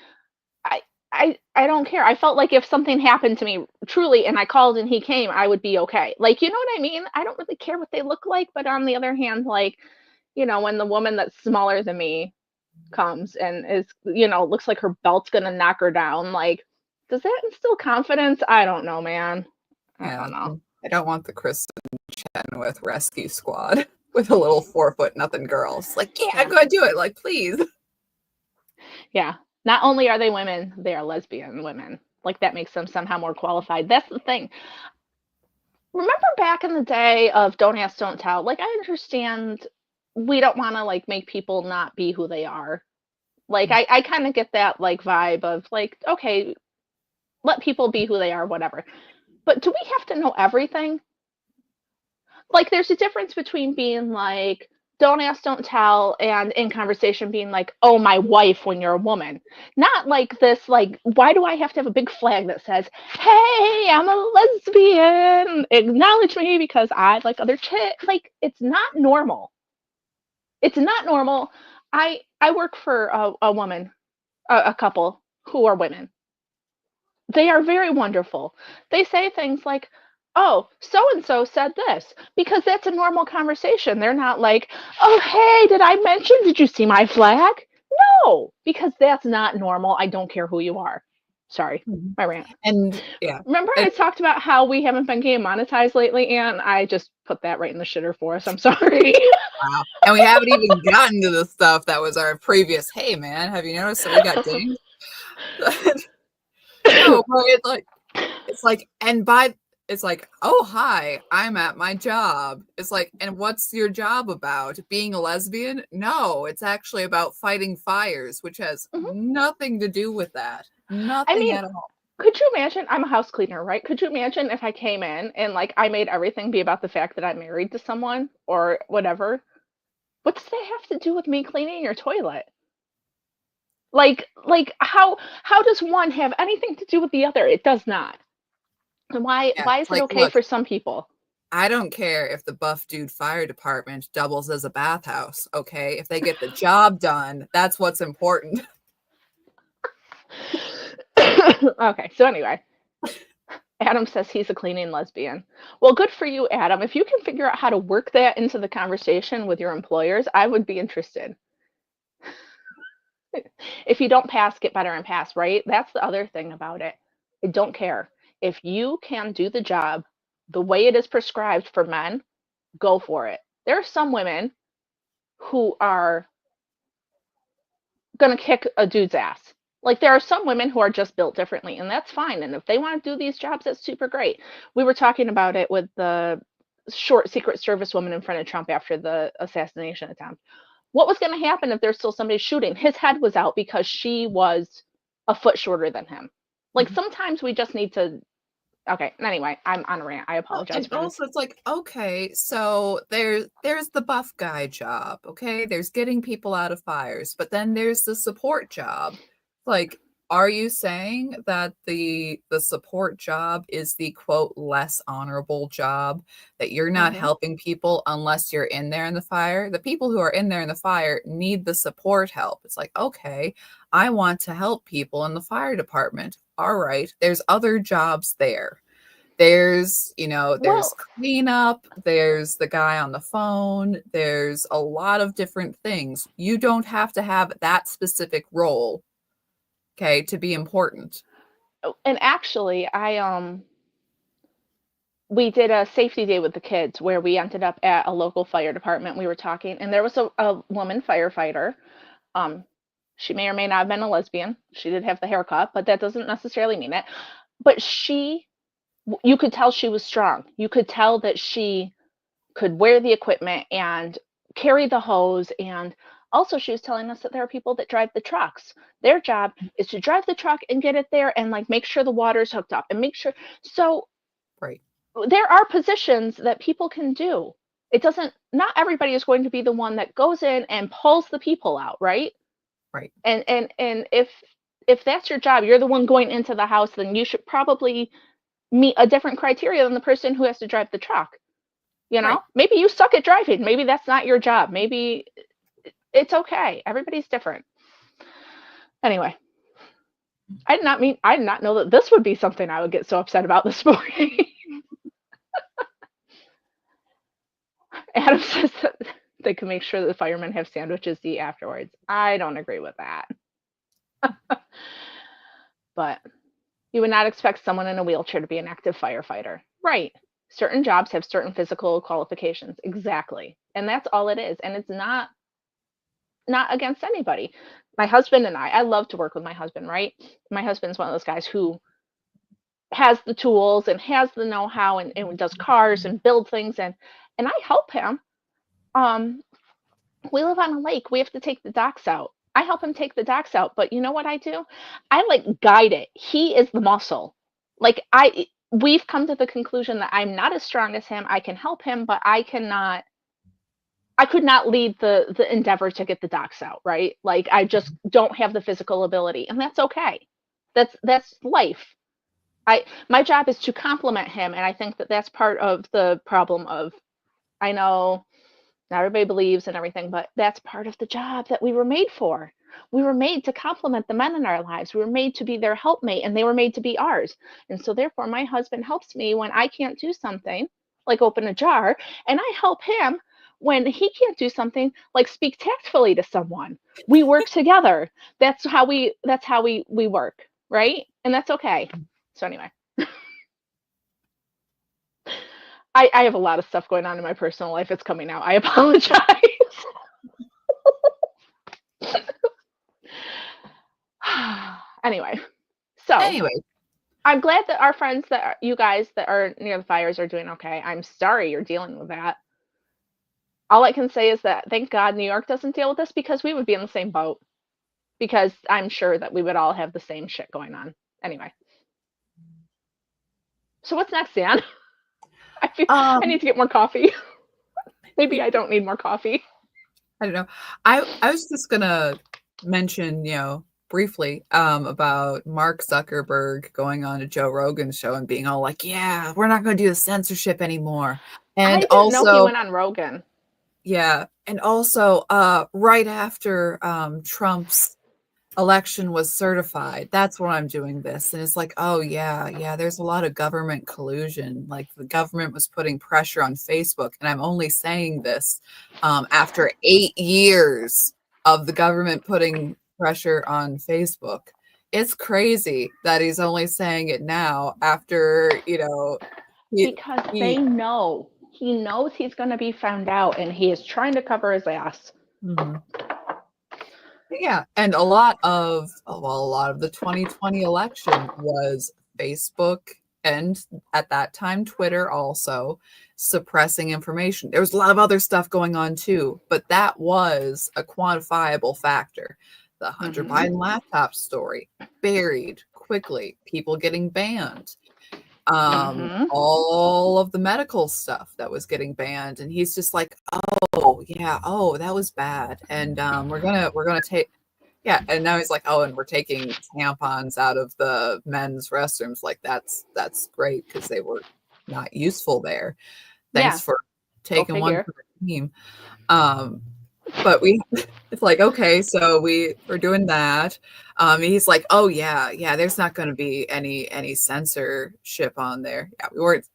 I I don't care. I felt like if something happened to me truly and I called and he came, I would be okay. Like, you know what I mean? I don't really care what they look like, but on the other hand, like, when the woman that's smaller than me comes and is, looks like her belt's gonna knock her down, like, does that instill confidence? I don't know, man. I Yeah, don't know. I don't want the Kristen Chenoweth rescue squad with a little 4 foot nothing girls. Like, yeah, I'm Yeah. gonna do it. Like, please. Yeah. Not only are they women, they are lesbian women. Like that makes them somehow more qualified. That's the thing. Remember back in the day of don't ask, don't tell? Like I understand we don't want to like make people not be who they are. Like I kind of get that like vibe of like, okay, let people be who they are, whatever. But do we have to know everything? Like there's a difference between being like don't ask, don't tell, and in conversation being like, oh, my wife when you're a woman. Not like this, like, why do I have to have a big flag that says, hey, I'm a lesbian, acknowledge me because I like other chicks. Like, it's not normal. It's not normal. I work for a woman, a couple who are women. They are very wonderful. They say things like, "Oh, so and so said this," because that's a normal conversation. They're not like, "Oh, hey, did I mention, did you see my flag?" No, because that's not normal. I don't care who you are. Sorry, Mhm. my rant. And yeah, Remember and I talked about how we haven't been getting monetized lately, and I just put that right in the shitter for us. I'm sorry. wow. And we haven't even gotten to the stuff that was our previous, hey man, have you noticed that we got dinged? No, but it's like, and by it's like, oh hi, I'm at my job. It's like, and what's your job about? Being a lesbian? No, it's actually about fighting fires, which has Mhm. nothing to do with that. I Nothing mean, at all. could you imagine? I'm a house cleaner, right? Could you imagine if I came in and like I made everything be about the fact that I'm married to someone or whatever? What does that have to do with me cleaning your toilet? Like how does one have anything to do with the other? It does not. And why Yeah, why it's is it like, okay look, for some people? I don't care if the Buff Dude Fire Department doubles as a bathhouse, okay? If they get the job done, that's what's important. Okay, so anyway, Adam says he's a cleaning lesbian. Well, good for you, Adam. If you can figure out how to work that into the conversation with your employers, I would be interested. If you don't pass, get better and pass, right? That's the other thing about it. I don't care. If you can do the job the way it is prescribed for men, go for it. There are some women who are going to kick a dude's ass. Like there are some women who are just built differently, and that's fine. And if they want to do these jobs, that's super great. We were talking about it with the short Secret Service woman in front of Trump after the assassination attempt. What was going to happen if there's still somebody shooting? His head was out because she was a foot shorter than him. Like Mhm. sometimes we just need to. Okay. Anyway, I'm on a rant. I Well, apologize, and friends. also it's like, okay, so there's the buff guy job, okay? There's getting people out of fires, but then there's the support job. Like, are you saying that the support job is the quote less honorable job, that you're not Hmm. helping people unless you're in there in the fire? The people who are in there in the fire need the support help. It's like, okay, I want to help people in the fire department. All right, there's other jobs there. There's Well, cleanup, there's the guy on the phone, there's a lot of different things. You don't have to have that specific role, okay, to be important. and actually, we did a safety day with the kids where we ended up at a local fire department. We were talking, and there was a woman firefighter. Um, she may or may not have been a lesbian. She did have the haircut, but that doesn't necessarily mean it. But you could tell she was strong. You could tell that she could wear the equipment and carry the hose. And also, she was telling us that there are people that drive the trucks. Their job is to drive the truck and get it there and like make sure the water's hooked up and make sure. So Right, there are positions that people can do. It doesn't, not everybody is going to be the one that goes in and pulls the people out, right? right. And if if that's your job, you're the one going into the house, then you should probably meet a different criteria than the person who has to drive the truck. You know, Right. maybe you suck at driving. Maybe that's not your job. Maybe it's okay. Everybody's different. Anyway, I did not know that this would be something I would get so upset about this morning. Adam says that they can make sure the firemen have sandwiches to eat afterwards. I don't agree with that. But you would not expect someone in a wheelchair to be an active firefighter. Right. Certain jobs have certain physical qualifications. Exactly. And that's all it is. And it's not against anybody. My husband and I love to work with my husband, right? My husband's one of those guys who has the tools and has the know-how and does cars and build things and I help him. Um, we live on a lake. We have to take the docks out. I help him take the docks out, but you know what I do? I like guide it. He is the muscle. Like we've come to the conclusion that I'm not as strong as him. I can help him, but I could not lead the endeavor to get the docks out, right? Like I just don't have the physical ability, and that's okay. That's life. My job is to complement him, and I think that that's part of the problem of I know not everybody believes and everything, but that's part of the job that we were made for. We were made to complement the men in our lives. We were made to be their helpmate, and they were made to be ours. And so, therefore, my husband helps me when I can't do something, like open a jar, and I help him when he can't do something, like speak tactfully to someone. We work together. That's how we work, right? And that's okay. So anyway, I have a lot of stuff going on in my personal life. It's coming out. I apologize. Anyway, so Anyway, I'm glad that our friends you guys that are near the fires are doing okay. I'm sorry you're dealing with that. All I can say is that thank God New York doesn't deal with this because we would be in the same boat. Because I'm sure that we would all have the same shit going on. Anyway, so what's next, Dan? I need um, to get more coffee. Maybe I don't need more coffee. I don't know. I was just gonna mention, briefly, about Mark Zuckerberg going on to Joe Rogan's show and being all like, "Yeah, we're not gonna do the censorship anymore." And I didn't know he also, went on Rogan. yeah, and also, right after Trump's election was certified, that's when I'm doing this. And it's like, oh yeah, yeah, there's a lot of government collusion. Like the government was putting pressure on Facebook. And I'm only saying this after 8 years of the government putting pressure on Facebook. It's crazy that he's only saying it now after, he, Because they he know. He knows he's going to be found out and he is trying to cover his ass. mhm. Yeah, and a lot of the 2020 election was Facebook and at that time Twitter also suppressing information. There was a lot of other stuff going on too, but that was a quantifiable factor. The Hunter Mm-hmm. Biden laptop story buried quickly, people getting banned. Mm-hmm. All of the medical stuff that was getting banned, and he's just like, oh yeah, oh that was bad, and we're gonna take, yeah, and now he's like, oh, and we're taking tampons out of the men's restrooms. Like that's great because they were not useful there. Thanks Yeah, for go taking one figure. for the team. um but it's like, okay, so we're doing that. He's like, oh yeah, yeah, there's not going to be any censorship on there. Yeah, we weren't.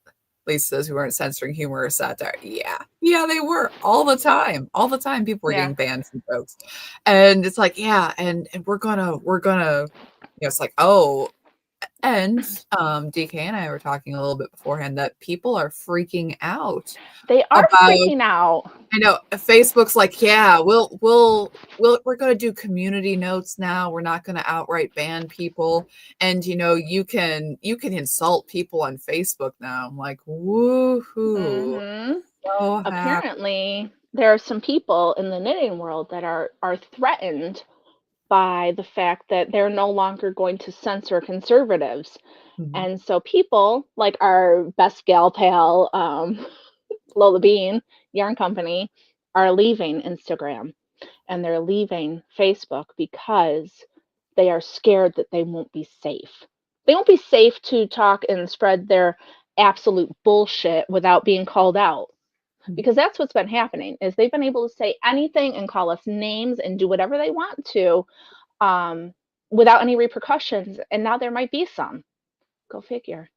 Lisa says we weren't censoring humor or satire. Yeah, yeah, they were all the time. All the time, people were Yeah. getting banned from jokes, and it's like, yeah, and we're gonna. It's like, oh, and DK and I were talking a little bit beforehand that people are freaking out They are about. freaking out. I know Facebook's like, yeah, we're going to do community notes now. We're not going to outright ban people, and you can insult people on Facebook now. I'm like, woohoo! Mm-hmm. So happy. Apparently, there are some people in the knitting world that are threatened by the fact that they're no longer going to censor conservatives. Mhm. And so people like our best gal pal, Lola Bean, Yarn Company, are leaving Instagram and they're leaving Facebook because they are scared that they won't be safe. They won't be safe to talk and spread their absolute bullshit without being called out, because that's what's been happening is they've been able to say anything and call us names and do whatever they want to, um, without any repercussions, and now there might be some. Go figure,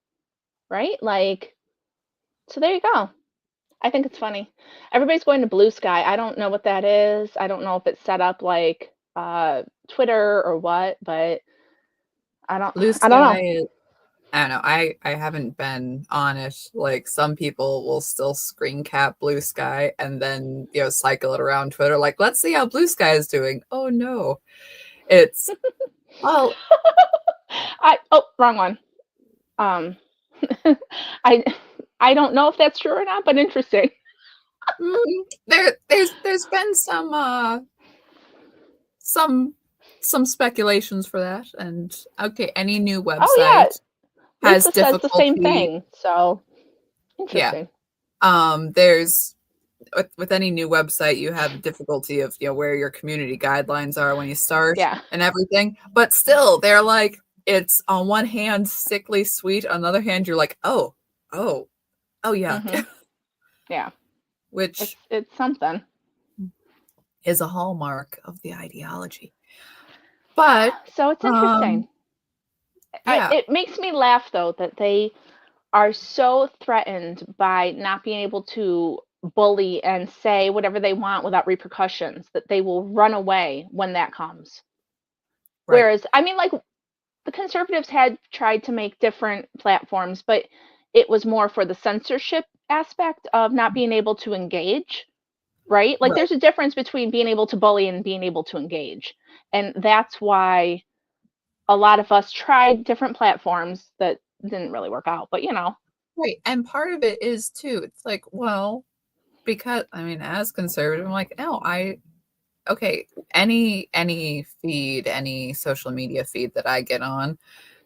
right? Like, so there you go. I think it's funny. Everybody's going to Blue Sky. I don't know what that is. I don't know if it's set up like Twitter or what, but Blue I don't know. Sky is, I don't know. I haven't been on it. Like some people will still screen cap Blue Sky and then cycle it around Twitter. Like, let's see how Blue Sky is doing. Oh no, it's well, Wrong one. Um I I don't know if that's true or not, but interesting. there's been some speculations for that. And okay, any new Oh yeah, website has Lisa says the same difficulty. thing. So Yeah. interesting. There's with any new website, you have the difficulty of where your community guidelines are when you start Yeah. and everything. But still, they're like, it's on one hand sickly sweet, on the other hand, you're like, oh, yeah, Mhm. Yeah. which It's something. is a hallmark of the ideology. But So it's um, interesting. yeah, It makes me laugh though that they are so threatened by not being able to bully and say whatever they want without repercussions that they will run away when that comes. right, Whereas, I mean, like the conservatives had tried to make different platforms, but it was more for the censorship aspect of not being able to engage, right? Like right. there's a difference between being able to bully and being able to engage. And that's why a lot of us tried different platforms that didn't really work out, but Right. And part of it is too, it's like, well, because I mean, as conservative, I'm like, no, okay, any feed, any social media feed that I get on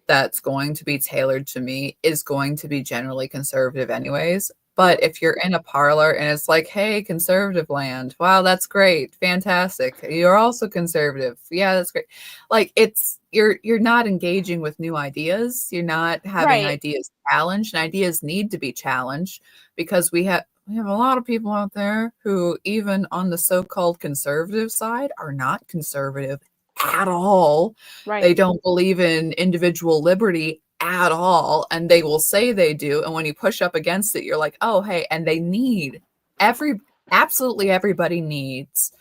that's going to be tailored to me is going to be generally conservative anyways. Mhm. But if you're in a parlor and it's like, hey, conservative land, wow, that's great, fantastic. You're also conservative. Yeah, that's great. Like it's you're not engaging with new ideas. You're not having Right, ideas challenged. And ideas need to be challenged because we have a lot of people out there who, even on the so-called conservative side, are not conservative at all. right, They don't believe in individual liberty at all, and they will say they do. And when you push up against it, you're like, oh, hey, and they need every absolutely everybody needs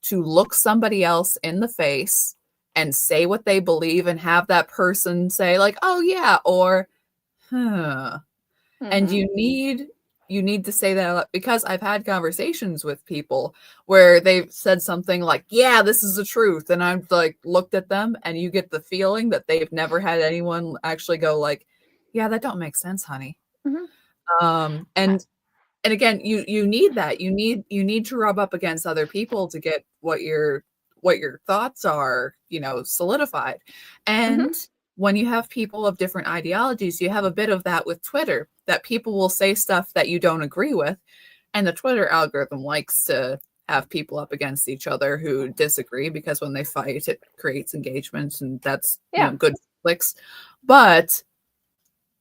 to look somebody else in the face and say what they believe and have that person say, like, oh, yeah, or, huh. And mhm, you need to say that a lot, because I've had conversations with people where they've said something like, "Yeah, this is the truth," and I've like looked at them, and you get the feeling that they've never had anyone actually go like, "Yeah, that don't make sense, honey." mhm. Um, I and and again, you need that. You need to rub up against other people to get what your thoughts are, solidified. mhm, And when you have people of different ideologies, you have a bit of that with Twitter, that people will say stuff that you don't agree with, and the Twitter algorithm likes to have people up against each other who disagree, because when they fight, it creates engagement, and that's, yeah, good clicks. But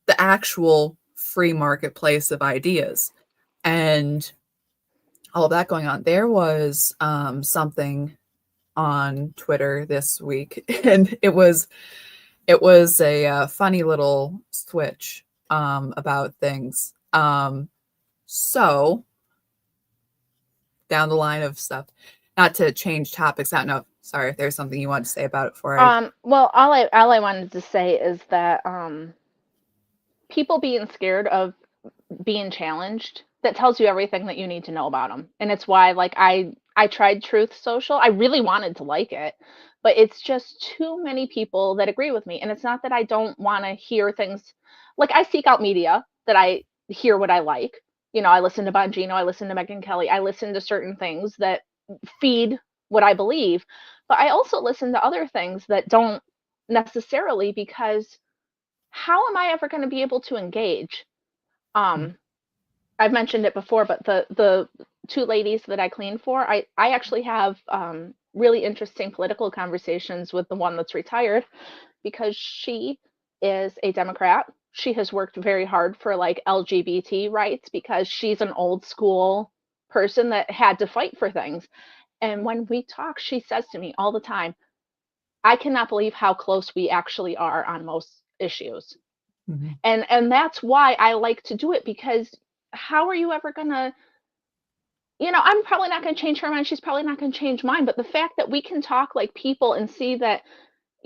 the actual free marketplace of ideas and all of that going on. There was something on Twitter this week, and it was a funny little switch about things. So down the line of stuff, not to change topics. I don't know. Sorry if there's something you want to say about it before I. well, all I wanted to say is that, people being scared of being challenged, that tells you everything that you need to know about them. And it's why, like, I tried Truth Social. I really wanted to like it, but it's just too many people that agree with me. And it's not that I don't want to hear things. Like, I seek out media that I hear what I like. I listen to Bongino, I listen to Megyn Kelly, I listen to certain things that feed what I believe, but I also listen to other things that don't necessarily, because how am I ever going to be able to engage? Um, I've mentioned it before, but the two ladies that I clean for, I actually have really interesting political conversations with the one that's retired because she is a Democrat. She has worked very hard for like LGBT rights because she's an old school person that had to fight for things. And when we talk, she says to me all the time, I cannot believe how close we actually are on most issues. Mhm. And that's why I like to do it because how are you ever going to, I'm probably not going to change her mind, she's probably not going to change mine, but the fact that we can talk like people and see that,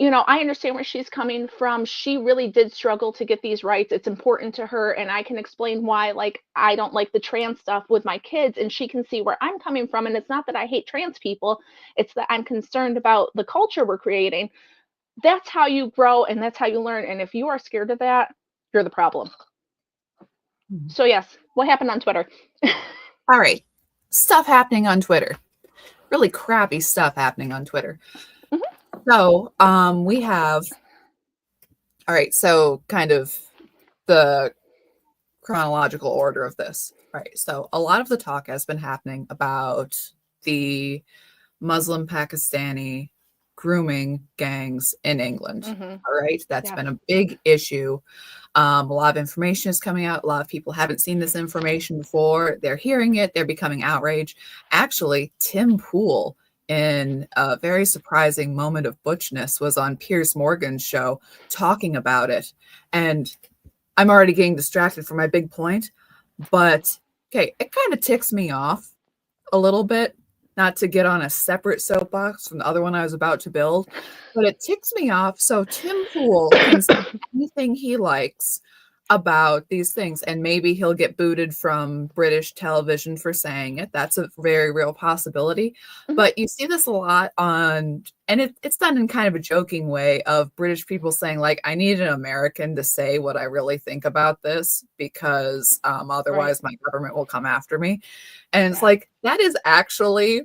I understand where she's coming from. She really did struggle to get these rights. It's important to her and I can explain why like I don't like the trans stuff with my kids and she can see where I'm coming from, and it's not that I hate trans people, it's that I'm concerned about the culture we're creating. That's how you grow and that's how you learn. And if you are scared of that, you're the problem. Mhm. So yes, what happened on Twitter? All right. Stuff happening on Twitter. Really crappy stuff happening on Twitter. Mhm. So, we have, all right, so kind of the chronological order of this. Right. So, a lot of the talk has been happening about the Muslim Pakistani grooming gangs in England. Mhm. All right. That's Yes. been a big issue. A lot of information is coming out. A lot of people haven't seen this information before. They're hearing it. They're becoming outraged. Actually, Tim Pool, in a very surprising moment of butchness, was on Piers Morgan's show talking about it. And I'm already getting distracted from my big point. But okay, it kind of ticks me off a little bit, not to get on a separate soapbox from the other one I was about to build, but it ticks me off. So Tim Pool can say anything he likes about these things, and maybe he'll get booted from British television for saying it. That's a very real possibility. Mhm. But you see this a lot on, and it's done in kind of a joking way, of British people saying, like, I need an American to say what I really think about this because Right. otherwise my government will come after me. And it's Yeah. like, that is actually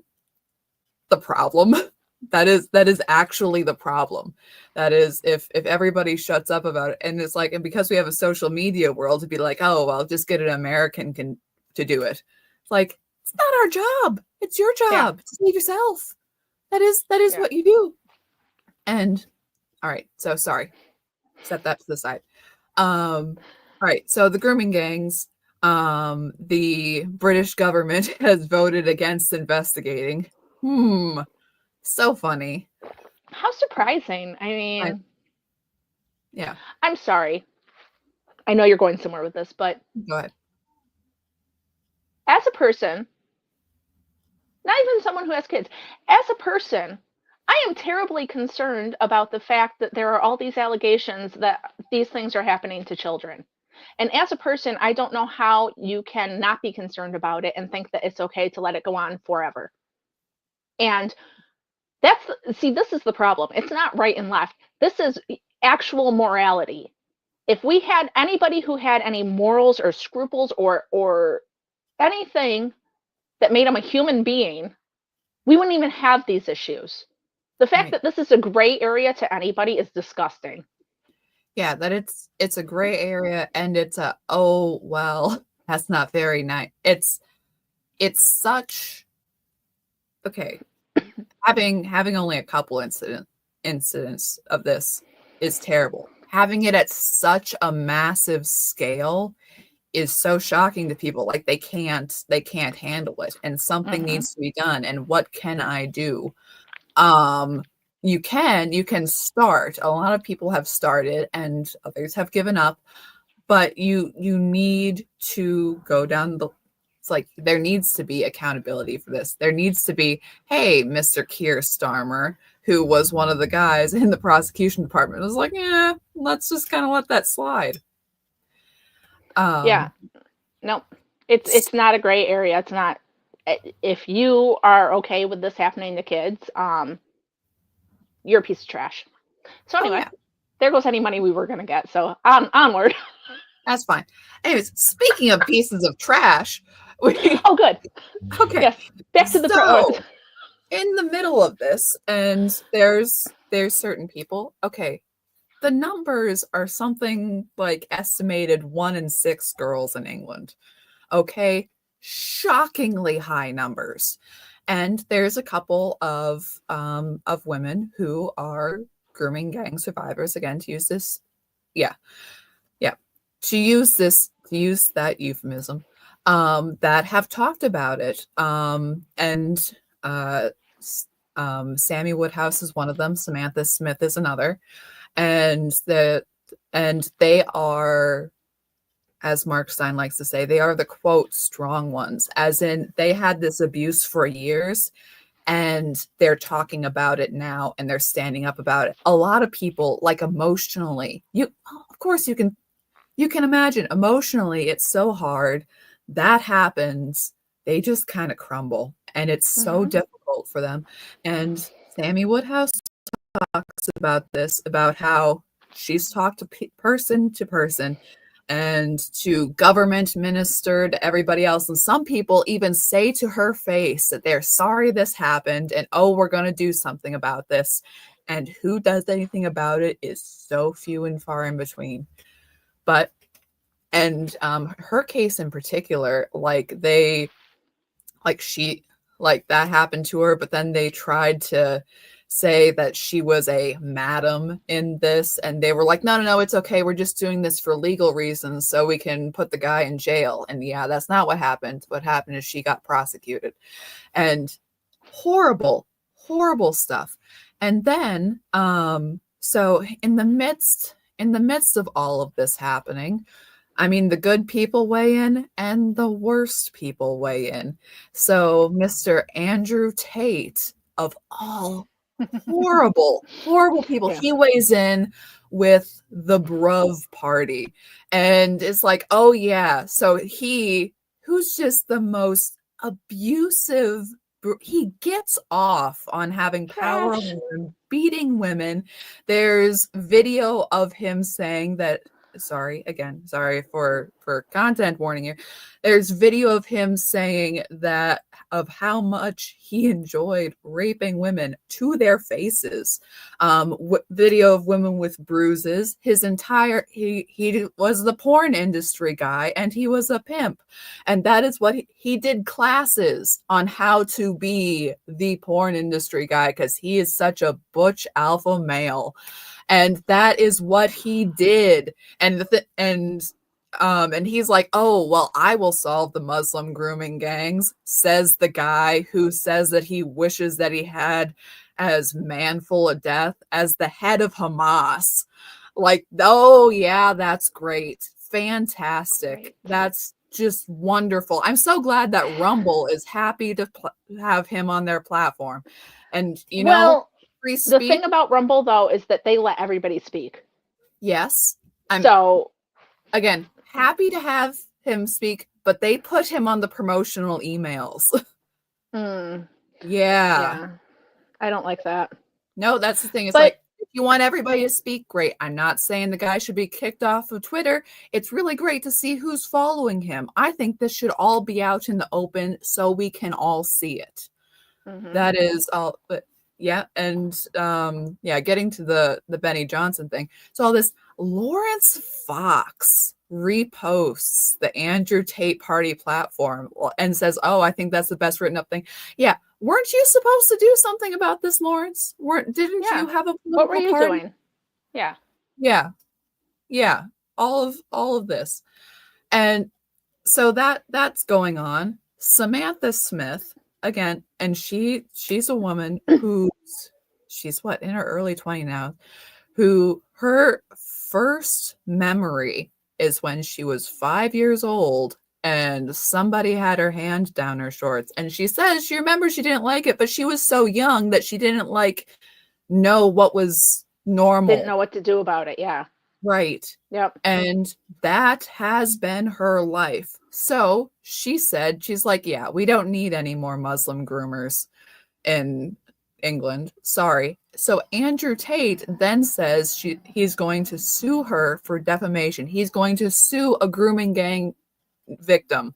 the problem. That is actually the problem. That is, if everybody shuts up about it, and it's like, and because we have a social media world to be like, oh well, just get an American can to do it. It's like, it's not our job. It's your Yeah. job to save yourself. That is Yeah. what you do. And all right, so sorry. Set that to the side. All right, so the grooming gangs, the British government has voted against investigating. So funny. How surprising. I I, mean, yeah, I'm sorry. I know you're going somewhere with this, but go ahead. as a person, not even someone who has kids, as a person, I am terribly concerned about the fact that there are all these allegations that these things are happening to children. And as a person, I don't know how you can not be concerned about it and think that it's okay to let it go on forever. And that's, see, this is the problem. It's not right and left. This is actual morality. If we had anybody who had any morals or scruples or anything that made them a human being, we wouldn't even have these issues. The fact Right. that this is a gray area to anybody is disgusting. Yeah, that it's a gray area, and it's a, oh well, that's not very nice. It's such, okay. Having only a couple incidents of this is terrible. Having it at such a massive scale is so shocking to people. Like, they can't handle it, and something Hmm. needs to be done. And what can I do? Um, you can start. A lot of people have started and others have given up, but you need to go down the, it's like there needs to be accountability for this. There needs to be, hey, Mr. Keir Starmer, who was one of the guys in the prosecution department, was like, yeah, let's just kind of let that slide. Yeah, Um, no, it's not a gray area. It's not. If you are okay with this happening to kids, you're a piece of trash. So oh anyway, yeah, there goes any money we were gonna get. So onward. that's fine. Anyways, speaking of pieces of trash, we Oh, good. okay. Yes, back to the So in the middle of this, and there's certain people. Okay, the numbers are something like estimated 1 in 6 girls in England. Okay, shockingly high numbers. And there's a couple of women who are grooming gang survivors, again, to use this, yeah, yeah, to use that euphemism, that have talked about it. And uh, Sammy Woodhouse is one of them. Samantha Smith is another, and they are, as Mark Stein likes to say, they are the quote strong ones, as in they had this abuse for years and they're talking about it now and they're standing up about it. A lot of people, like, emotionally, of course you can imagine, emotionally it's so hard. That happens, they just kind of crumble and it's so Mm-hmm. difficult for them. And Sammy Woodhouse talks about this, about how she's talked to person and to government minister, to everybody else. And some people even say to her face that they're sorry this happened and, oh, we're going to do something about this. And who does anything about it is so few and far in between. But, and her case in particular, like that happened to her, but then they tried to say that she was a madam in this, and they were like, no, it's okay, we're just doing this for legal reasons so we can put the guy in jail. And yeah, that's not what happened. What happened is she got prosecuted, and horrible stuff. And then so in the midst of all of this happening, I mean, the good people weigh in and the worst people weigh in. So Mr. Andrew Tate, of all horrible people, Yeah. he weighs in with the Bruv Party. And it's like, oh yeah, so who's just the most abusive, he gets off on having power Trash. over women, beating women. There's video of him saying that, sorry for content warning here, there's video of him saying that, of how much he enjoyed raping women to their faces. Video of women with bruises. He was the porn industry guy and he was a pimp, and that is what he did classes on how to be the porn industry guy, because he is such a butch alpha male, and that is what he did. And he's like, oh, well, I will solve the Muslim grooming gangs, says the guy who says that he wishes that he had as manful a death as the head of Hamas. Like, oh yeah, that's great, fantastic, Right. that's just wonderful. I'm so glad that Rumble is happy to have him on their platform. And Well, free the speech. thing about Rumble though is that they let everybody speak. Yes, I'm, So, again, happy to have him speak, but they put him on the promotional emails. mm, Yeah. yeah, I don't like that. No, that's the thing. It's But like, if you want everybody to speak, great. I'm not saying the guy should be kicked off of Twitter. It's really great to see who's following him. I think this should all be out in the open so we can all see it. mhm. That is all. But yeah, and yeah, getting to the Benny Johnson thing. So all this, Lawrence Fox reposts the Andrew Tate Party platform and says, "Oh, I think that's the best written up thing." Yeah, weren't you supposed to do something about this, Lawrence? Didn't Yeah. you have a What were political you party? doing? Yeah. Yeah, yeah, all of this. And so that's going on. Samantha Smith, again, and she's a woman she's what, in her early 20s now, who her first memory is when she was 5 years old and somebody had her hand down her shorts, and she says she remembers she didn't like it, but she was so young that she didn't know what was Didn't normal. know what to do about it. Yeah. Right. Yep. And that has been her life. So she said, she's like, yeah, we don't need any more Muslim groomers in England. Sorry. So Andrew Tate then says he's going to sue her for defamation. He's going to sue a grooming gang victim.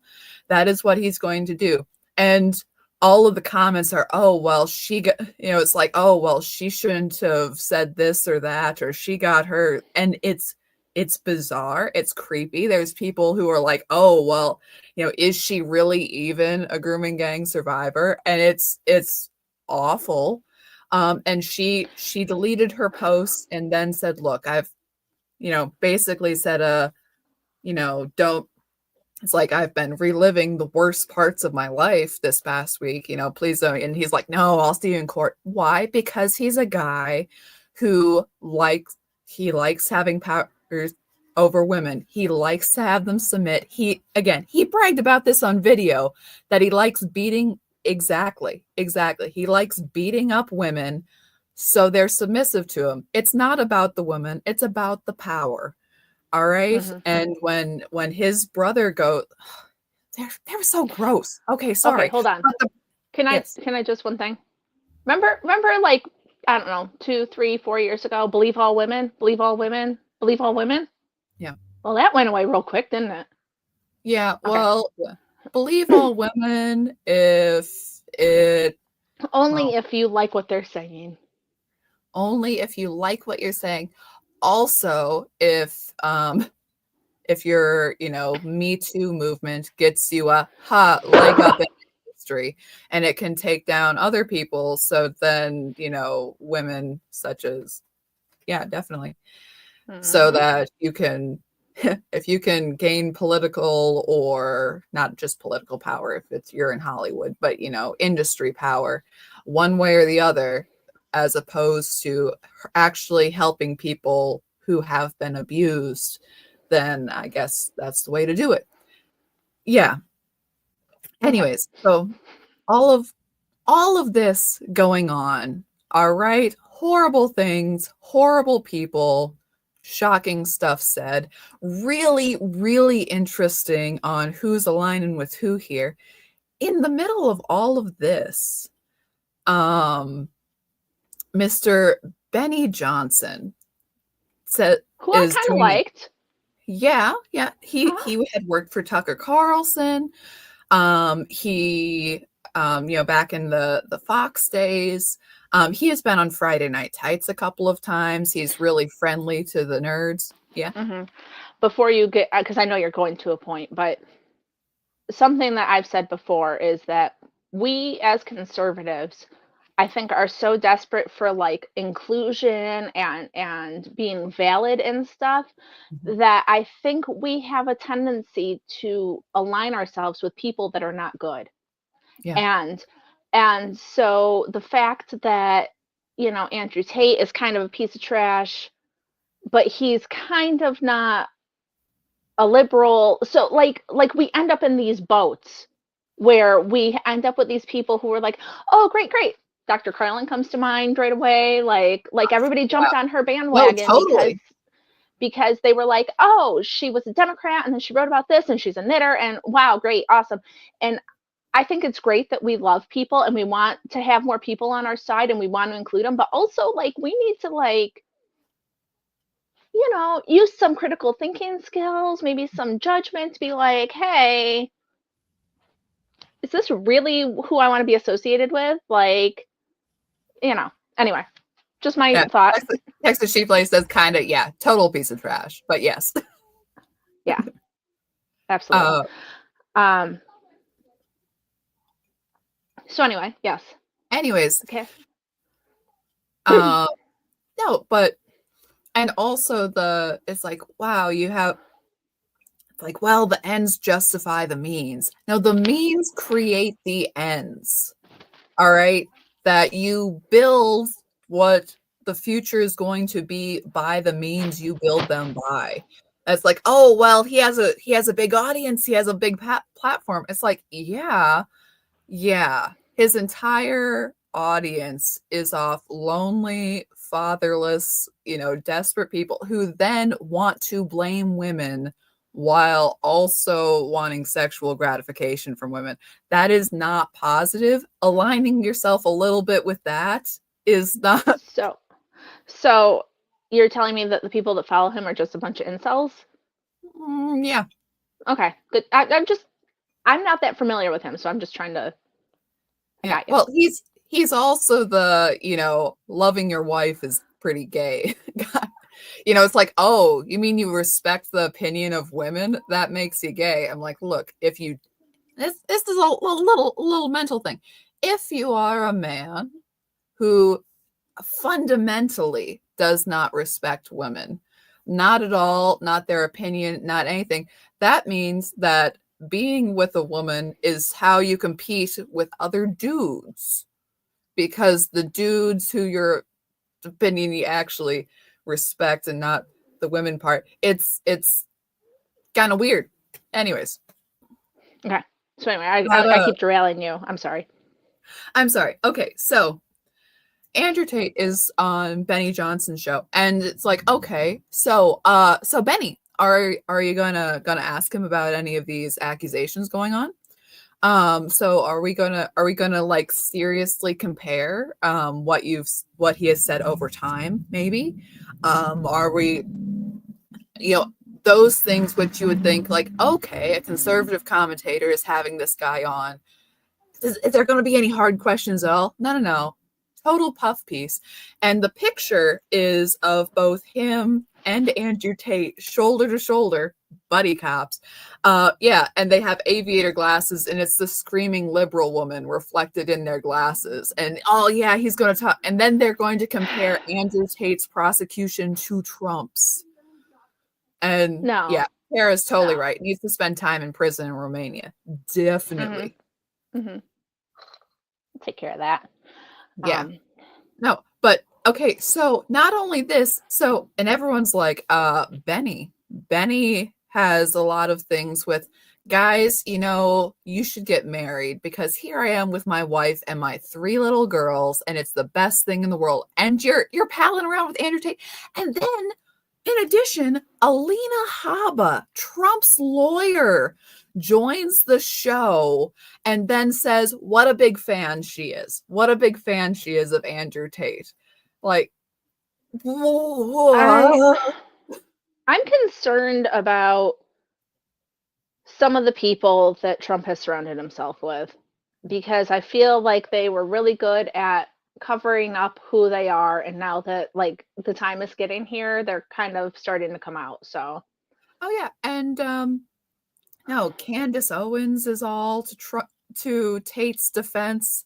That is what he's going to do. And all of the comments are, oh, well, it's like, oh, well, she shouldn't have said this or that, or she got hurt. And it's It's bizarre. It's creepy. There's people who are like, oh, well, is she really even a grooming gang survivor? And it's awful. And she deleted her post and then said, look, I've, basically said, don't, it's like I've been reliving the worst parts of my life this past week, please don't. And he's like, no, I'll see you in court. Why? Because he's a guy who likes having power over women. He likes to have them submit. He bragged about this on video that he likes beating. Exactly. He likes beating up women so they're submissive to him. It's not about the woman, it's about the power. All right. Mm-hmm. And when his brother they're so gross. Okay, Okay, sorry. hold on. Yes. Can I just one thing? Remember, like, I don't know, 2, 3, 4 years ago, believe all women, believe all women, believe all women. Yeah. Well, that went away real quick, didn't it? Yeah. Okay. Well, believe all women if it Only if you like what they're saying. only if you like what you're saying. Also, if your Me Too movement gets you a leg up in industry, and it can take down other people, so then women such as definitely, so that you can if you can gain political, or not just political power if you're in Hollywood, but industry power, one way or the other, as opposed to actually helping people who have been abused, then I guess that's the way to do it. Yeah. Anyways, so all of this going on, all right, horrible things, horrible people, shocking stuff said, really, really interesting on who's aligning with who here. In the middle of all of this, Mr. Benny Johnson said Who I is kind of doing. liked. Yeah. He had worked for Tucker Carlson. He back in the Fox days. He has been on Friday Night Tights a couple of times. He's really friendly to the nerds. Yeah. Mm-hmm. Before you get, because I know you're going to a point, but something that I've said before is that we as conservatives, I think, are so desperate for like inclusion and being valid and stuff, Mhm. that I think we have a tendency to align ourselves with people that are not good. Yeah. And so the fact that, Andrew Tate is kind of a piece of trash, but he's kind of not a liberal. So like we end up in these boats where we end up with these people who are like, oh, great, great. Dr. Carlin comes to mind right away. Like everybody Wow. jumped on her No, bandwagon totally. because they were like, oh, she was a Democrat and then she wrote about this and she's a knitter and wow, great, awesome. And I think it's great that we love people and we want to have more people on our side and we want to include them, but also like we need to like, use some critical thinking skills, maybe some judgment to be like, hey, is this really who I want to be associated with? Like, anyway, just my Yeah. thought. Texas She Plays does kind of, total piece of trash, but yes. Yeah, absolutely. Uh, Um, so anyway, yes. anyways, Okay. uh, no, but, and also it's like, wow, you have, like, well, the ends justify the means. Now, the means create the ends. All right. That you build what the future is going to be by the means you build them by. It's like, oh, well, he has a big audience. He has a big platform. It's like, yeah. His entire audience is off lonely, fatherless, desperate people who then want to blame women while also wanting sexual gratification from women. That is not positive. Aligning yourself a little bit with that is not. So you're telling me that the people that follow him are just a bunch of incels? Yeah. Okay, good. I'm not that familiar with him, so I'm just trying to. I Yeah. got you. Well, he's also the, loving your wife is pretty gay guy. It's like, oh, you mean you respect the opinion of women? That makes you gay. I'm like, look, if you this is a little mental thing. If you are a man who fundamentally does not respect women, not at all, not their opinion, not anything, that means that being with a woman is how you compete with other dudes, because the dudes who your opinion you actually respect and not the women part, it's kind of weird. Anyways, Okay. So anyway, but I keep derailing you. I'm sorry. I'm sorry. Okay, so Andrew Tate is on Benny Johnson's show, and it's like, okay, so Benny, are you gonna ask him about any of these accusations going on? So are we gonna like seriously compare what he has said over time, maybe? Are we, those things which you would think like, okay, a conservative commentator is having this guy on. Is there going to be any hard questions at all? No, no, no. Total puff piece. And the picture is of both him and Andrew Tate shoulder to shoulder, buddy cops. Yeah, and they have aviator glasses, and it's the screaming liberal woman reflected in their glasses. And oh yeah, he's going to talk. And then they're going to compare Andrew Tate's prosecution to Trump's. And No. yeah, Kara's totally No. right. Needs to spend time in prison in Romania. Mhm. Definitely. Mhm. Take care of that. Yeah. No, but okay, so not only this, and everyone's like, Benny has a lot of things with guys, you should get married because here I am with my wife and my 3 little girls, and it's the best thing in the world. And you're palling around with Andrew Tate. And then in addition, Alina Habba, Trump's lawyer, joins the show and then says what a big fan she is. What a big fan she is of Andrew Tate. Like, I what? I'm concerned about some of the people that Trump has surrounded himself with because I feel like they were really good at covering up who they are, and now that like the time is getting here, they're kind of starting to come out. So Oh yeah, and no, Candace Owens is all to Tate's defense,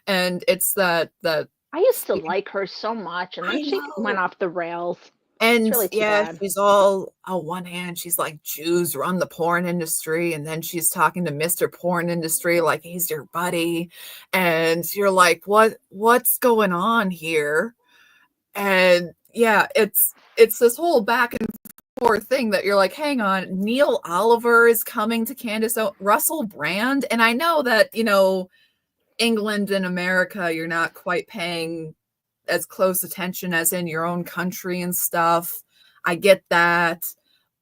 and it's that I used to like her so much, and then I she went know. off the rails. It's And really too yeah, bad. she's all on one hand, she's like, Jews run the porn industry, and then she's talking to Mr. Porn Industry like he's your buddy, and you're like, what's going on here? And yeah, it's this whole back and forth thing that you're like, hang on, Neil Oliver is coming to Candace Russell Brand, and I know that England and America, you're not quite paying as close attention as in your own country and stuff. I get that,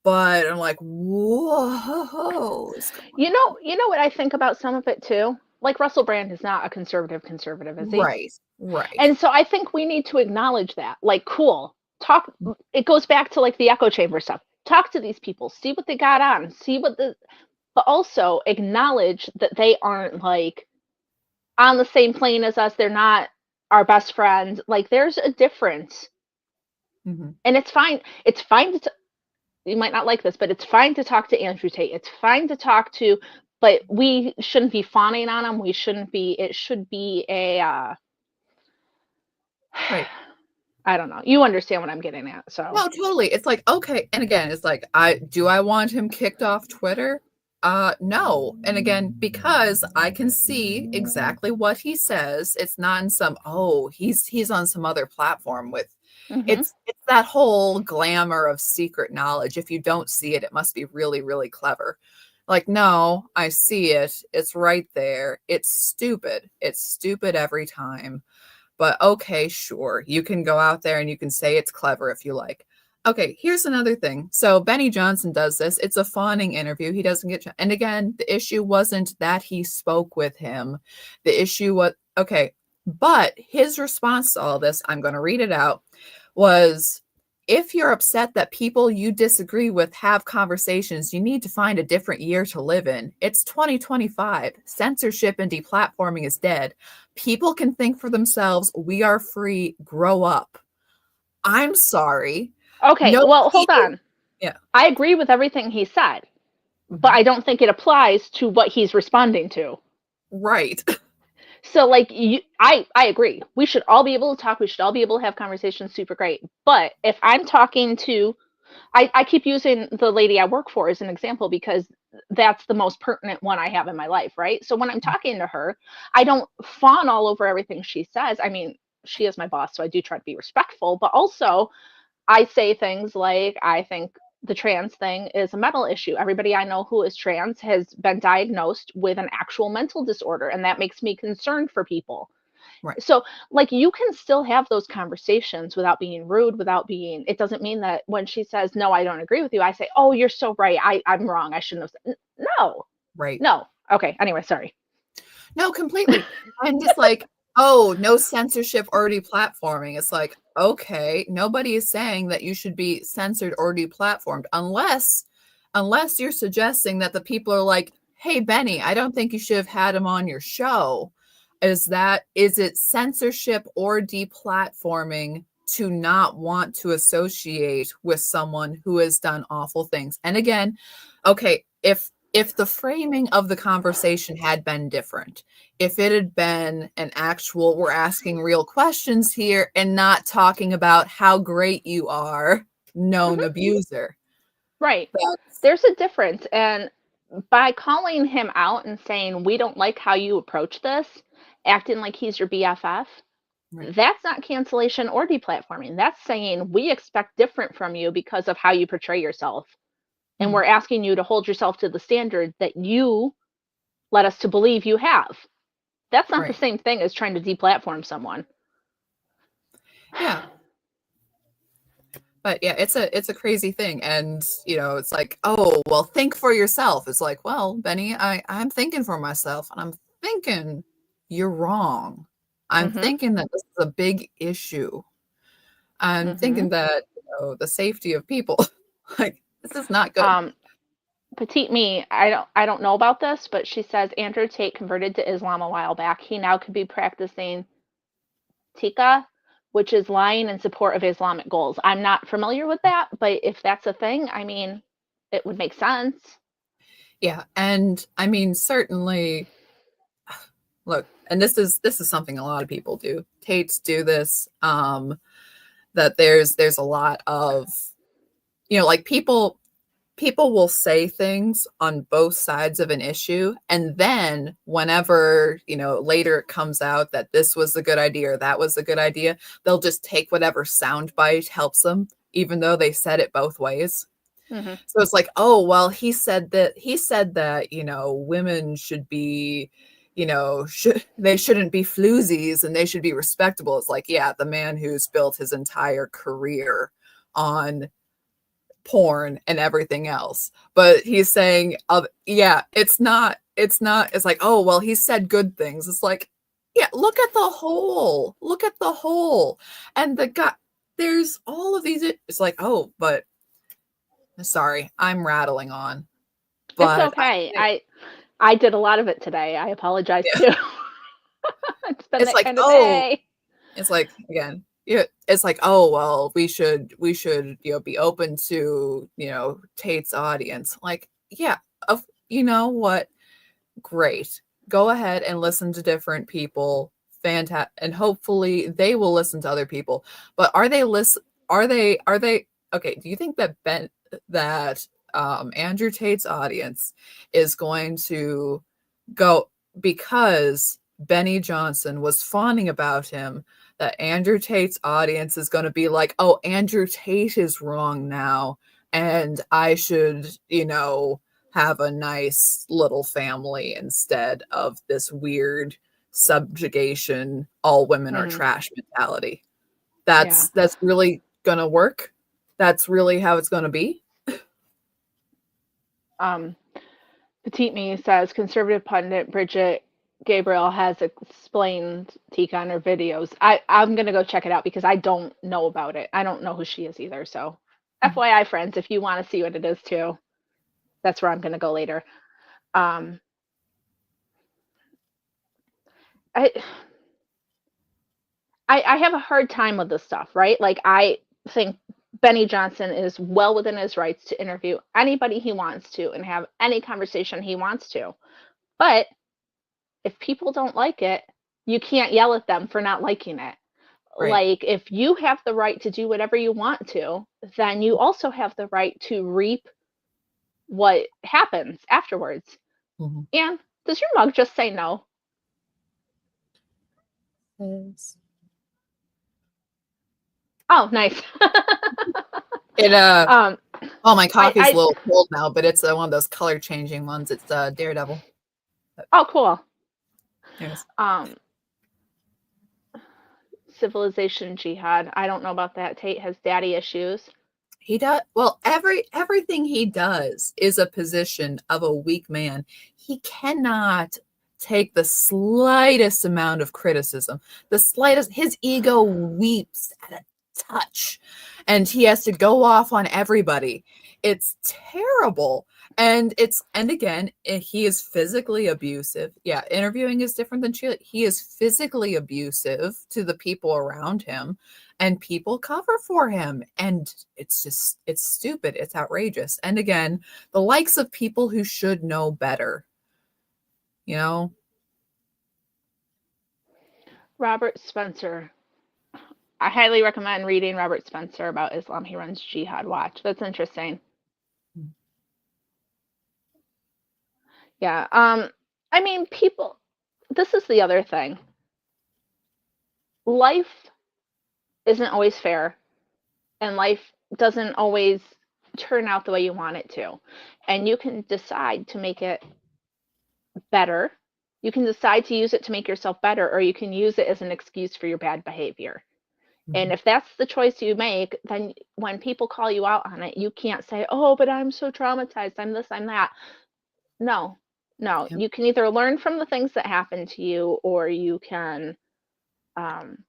but I'm like, whoa, what's going You know what I think about some of it too? Like Russell Brand is not a conservative, is on? he? Right, right. And so I think we need to acknowledge that. Like, cool. Talk it goes back to like the echo chamber stuff. Talk to these people, see what they got on, see what the but also acknowledge that they aren't like on the same plane as us. They're not our best friends. Like there's a difference. Mm-hmm. And it's fine. It's fine to you might not like this, but it's fine to talk to Andrew Tate. It's fine to talk to, but we shouldn't be fawning on him. We shouldn't be. It should be a. Right. I don't know. You understand what I'm getting at, so. No, totally. It's like, okay. And again, it's like, I want him kicked off Twitter? No. And again, because I can see exactly what he says. It's not in some, oh, he's on some other platform with Mhm. it's that whole glamour of secret knowledge. If you don't see it, it must be really, really clever. Like, no, I see it. It's right there. It's stupid. It's stupid every time. But okay, sure. You can go out there and you can say it's clever if you like. Okay, here's another thing. So Benny Johnson does this. It's a fawning interview. He doesn't get, and again, the issue wasn't that he spoke with him. The issue was, okay, but his response to all this, I'm going to read it out, was if you're upset that people you disagree with have conversations, you need to find a different year to live in. It's 2025. Censorship and deplatforming is dead. People can think for themselves. We are free. Grow up. I'm sorry. Okay, well, Nobody hold on. Yeah, I agree with everything he said, but mhm, I don't think it applies to what he's responding to. right. So like I agree. We should all be able to talk. We should all be able to have conversations. Super great. But if I'm talking to, I keep using the lady I work for as an example because that's the most pertinent one I have in my life, right? So when I'm talking to her, I don't fawn all over everything she says. I mean, she is my boss, so I do try to be respectful, but also I say things like, I think the trans thing is a mental issue. Everybody I know who is trans has been diagnosed with an actual mental disorder, and that makes me concerned for people. Right. So, like, you can still have those conversations without being rude, without being, it doesn't mean that when she says, no, I don't agree with you, I say, oh, you're so right. I'm wrong. I shouldn't have said, no, Right. no. Okay. Anyway, sorry. No, completely. And just like, oh, no censorship or deplatforming. It's like, okay, nobody is saying that you should be censored or deplatformed unless you're suggesting that the people are like, hey, Benny, I don't think you should have had him on your show. Is it censorship or deplatforming to not want to associate with someone who has done awful things? And again, okay, if the framing of the conversation had been different, if it had been an actual, we're asking real questions here and not talking about how great you are, known Hmm. abuser. Right. That's There's a difference. And by calling him out and saying, we don't like how you approach this, acting like he's your BFF, right. that's not cancellation or deplatforming. That's saying we expect different from you because of how you portray yourself. And Mhm. we're asking you to hold yourself to the standard that you led us to believe you have. That's not the Right. same thing as trying to deplatform someone. Yeah. But yeah, it's a crazy thing. And it's like, oh, well, think for yourself. It's like, well, Benny, I'm thinking for myself, and I'm thinking you're wrong. I'm Hmm. thinking that this is a big issue. I'm Hmm. thinking that, the safety of people, like, this is not good. Um, Petite Me, I don't know about this, but she says Andrew Tate converted to Islam a while back. He now could be practicing tikka, which is lying in support of Islamic goals. I'm not familiar with that, but if that's a thing, I mean, it would make sense. Yeah, and I mean, certainly, look, and this is something a lot of people do. Tates do this. That there's a lot of, like, people will say things on both sides of an issue, and then whenever later it comes out that this was a good idea or that was a good idea, they'll just take whatever soundbite helps them, even though they said it both ways. Hmm. So it's like, oh, well, he said that women should be, they shouldn't be floozies and they should be respectable. It's like, yeah, the man who's built his entire career on porn and everything else. But he's saying, yeah, it's like, oh, well, he said good things. It's like, yeah, look at the whole. Look at the whole. And the guy, there's all of these. It's like, oh, but sorry, I'm rattling on. It's But I okay. think, I did a lot of it today. I apologize yeah, too. It's been it's that like, kind of oh, day. it's like, again, yeah, it's like, oh, well, we should be open to Tate's audience. Like, yeah, you know what? Great. Go ahead and listen to different people. Fantastic, and hopefully they will listen to other people. But are they okay? Do you think that Andrew Tate's audience is going to go, because Benny Johnson was fawning about him, that Andrew Tate's audience is going to be like, oh, Andrew Tate is wrong now, and I should, have a nice little family instead of this weird subjugation, all women are Hmm. trash mentality? Yeah. That's really going to work? That's really how it's going to be? Um, Petite Me says conservative pundit Bridget Gabriel has explained Tika on her videos. I'm gonna go check it out because I don't know about it. I don't know who she is either. So, FYI, friends, if you want to see what it is too, that's where I'm gonna go later. Um, I I have a hard time with this stuff, right? Like I think Benny Johnson is well within his rights to interview anybody he wants to and have any conversation he wants to. But if people don't like it, you can't yell at them for not liking it. Right. Like, if you have the right to do whatever you want to, then you also have the right to reap what happens afterwards. Mhm. And does your mug just say no? Yes. Oh, nice. It um, oh, my coffee's a I little cold now, but it's one of those color changing ones. It's Daredevil. But oh, cool. anyways, Um, Civilization Jihad. I don't know about that. Tate has daddy issues. he does well. Everything he does is a position of a weak man. He cannot take the slightest amount of criticism. The slightest, his ego weeps at a touch, and he has to go off on everybody. It's terrible. And again, he is physically abusive. Yeah, interviewing is different than cheerleading. He is physically abusive to the people around him, and people cover for him, and it's stupid, it's outrageous. And again, the likes of people who should know better, you know. Robert Spencer. I highly recommend reading Robert Spencer about Islam. He runs Jihad Watch. That's interesting. Yeah. I mean, people, this is the other thing. Life isn't always fair, and life doesn't always turn out the way you want it to. And you can decide to make it better. You can decide to use it to make yourself better, or you can use it as an excuse for your bad behavior. And Mhm. if that's the choice you make, then when people call you out on it, you can't say, oh, but I'm so traumatized. I'm this, I'm that. No, no. Yeah. You can either learn from the things that happen to you, or you can, um,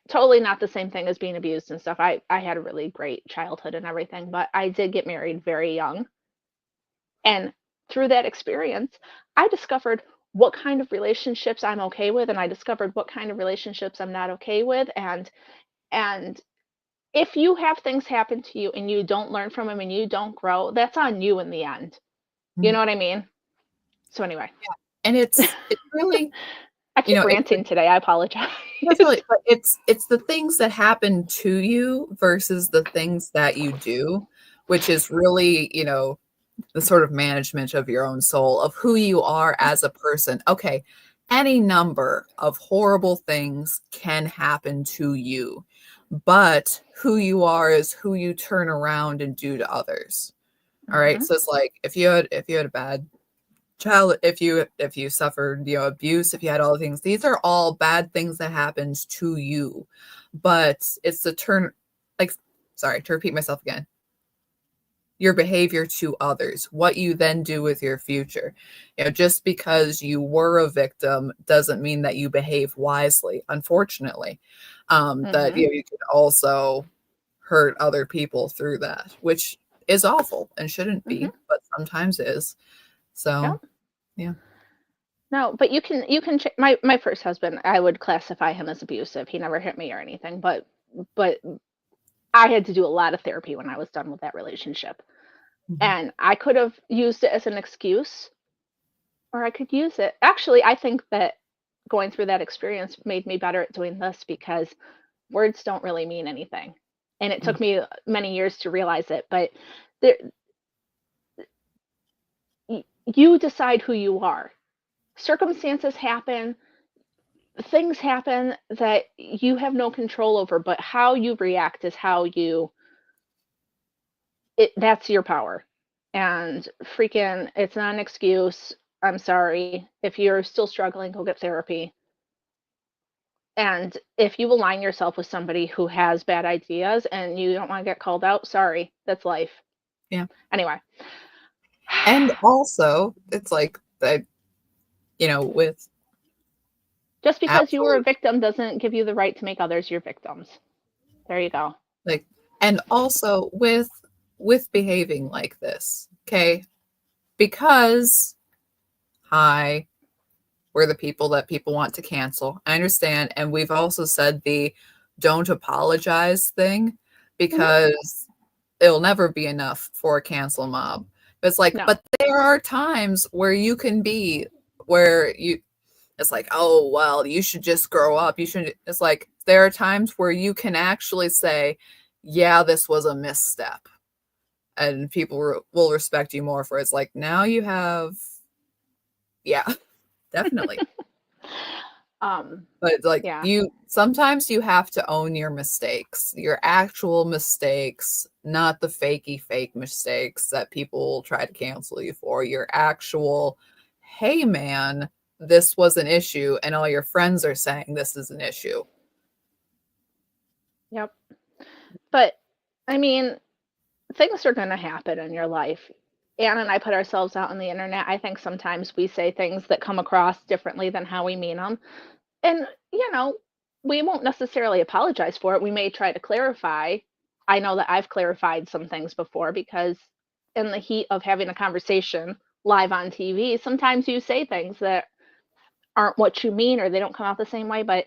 totally not the same thing as being abused and stuff. I had a really great childhood and everything, but I did get married very young. And through that experience, I discovered what kind of relationships I'm okay with, and I discovered what kind of relationships I'm not okay with. And if you have things happen to you and you don't learn from them and you don't grow, that's on you in the end. You Mhm. know what I mean? So anyway, And it's really, I you keep know, it's ranting today. I apologize. that's really, but it's the things that happen to you versus the things that you do, which is really, the sort of management of your own soul, of who you are as a person. Okay, any number of horrible things can happen to you, but who you are is who you turn around and do to others. All right. Mhm. So it's like if you had a bad child, if you suffered, abuse, if you had all the things, these are all bad things that happened to you. But it's the turn, like, sorry to repeat myself again, your behavior to others, what you then do with your future. Just because you were a victim doesn't mean that you behave wisely, unfortunately. That Mhm. you can also hurt other people through that, which is awful and shouldn't Mhm. be, but sometimes is. So, Yep. yeah. No, but you can my first husband, I would classify him as abusive. He never hit me or anything, but I had to do a lot of therapy when I was done with that relationship. Mhm. And I could have used it as an excuse, or I could use it. Actually, I think that going through that experience made me better at doing this because words don't really mean anything. And it Mm. took me many years to realize it, but there, you decide who you are. Circumstances happen, things happen that you have no control over, but how you react is how you that's your power. And freaking, it's not an excuse. I'm sorry. If you're still struggling, go get therapy. And if you align yourself with somebody who has bad ideas and you don't want to get called out, sorry, that's life. Yeah. Anyway, And also, it's like that, with just because you were a absolute, victim doesn't give you the right to make others your victims. There you go. like, and also with behaving like this, okay? Because hi, we're the people that people want to cancel. I understand. And we've also said the don't apologize thing. Mhm. because it'll never be enough for a cancel mob. It's like, No. but there are times where you can be where you it's like, oh well, you should just grow up. You should It's like there are times where you can actually say, yeah, this was a misstep. And people will respect you more for it. It's like now you have yeah, definitely. Um, But like yeah. you sometimes you have to own your mistakes, your actual mistakes, not the fakey fake mistakes that people will try to cancel you for. Your actual, hey man, this was an issue, and all your friends are saying this is an issue. Yep. But I mean, things are going to happen in your life. Anna and I put ourselves out on the internet. I think sometimes we say things that come across differently than how we mean them. And, we won't necessarily apologize for it. We may try to clarify. I know that I've clarified some things before because in the heat of having a conversation live on TV, sometimes you say things that aren't what you mean or they don't come out the same way, but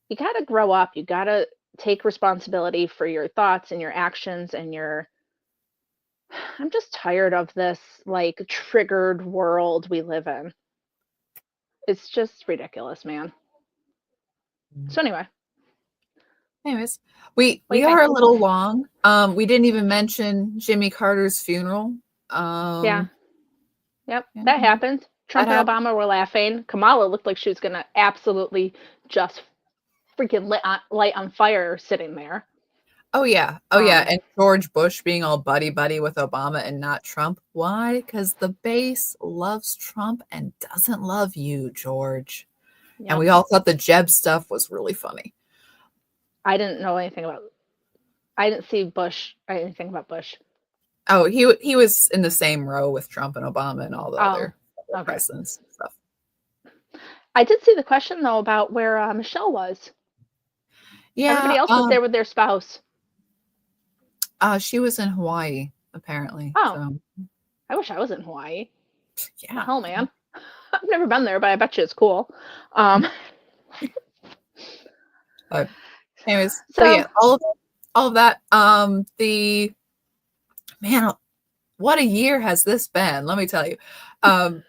you got to grow up. You got to take responsibility for your thoughts and your actions and your I'm just tired of this like triggered world we live in. It's just ridiculous, man. So anyway, Anyways, we what do we you are think? a little long. We didn't even mention Jimmy Carter's funeral. Yeah. Um, Yep, yeah, that happened. that Trump and happened. Obama were laughing. Kamala looked like she was gonna absolutely just freaking light on fire sitting there. Oh yeah. Oh yeah. Um, And George Bush being all buddy buddy with Obama and not Trump. Why? Because the base loves Trump and doesn't love you, George. And yep. we all thought the Jeb stuff was really funny. I didn't know anything about. I didn't see Bush. Anything about Bush. Oh, he was in the same row with Trump and Obama and all the Oh, other okay. presidents and stuff. I did see the question though about where Michelle was. Everybody Yeah. else was there with their spouse. She was in Hawaii apparently. Oh, So I wish I was in Hawaii. The yeah. hell, man. I've never been there, but I bet you it's cool. Um, But anyways, so so yeah, all of that. The man, what a year has this been? Let me tell you. Um,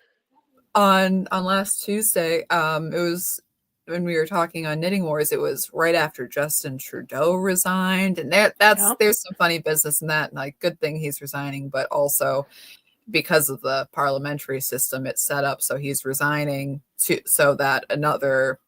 on last Tuesday, it was when we were talking on Knitting Wars. It was right after Justin Trudeau resigned, and yep, there's some funny business in that. Like, good thing he's resigning, but also because of the parliamentary system it's set up, so he's resigning so that another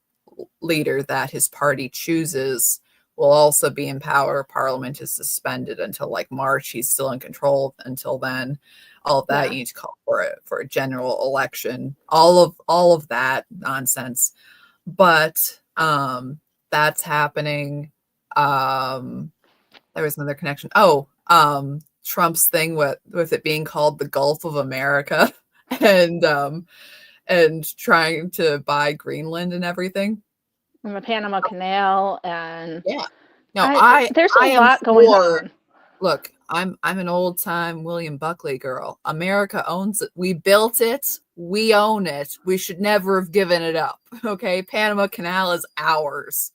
leader that his party chooses will also be in power. Parliament is suspended until like March. He's still in control until then. All of that yeah, you need to call for a general election. All of that nonsense. But that's happening. There was another connection. Oh, Trump's thing with it being called the Gulf of America and trying to buy Greenland and everything. and the Panama Canal, and Yeah. No, I there's a I am lot going for on. look, I'm an old time William Buckley girl. America owns it. We built it. We own it. We should never have given it up. Okay. Panama Canal is ours.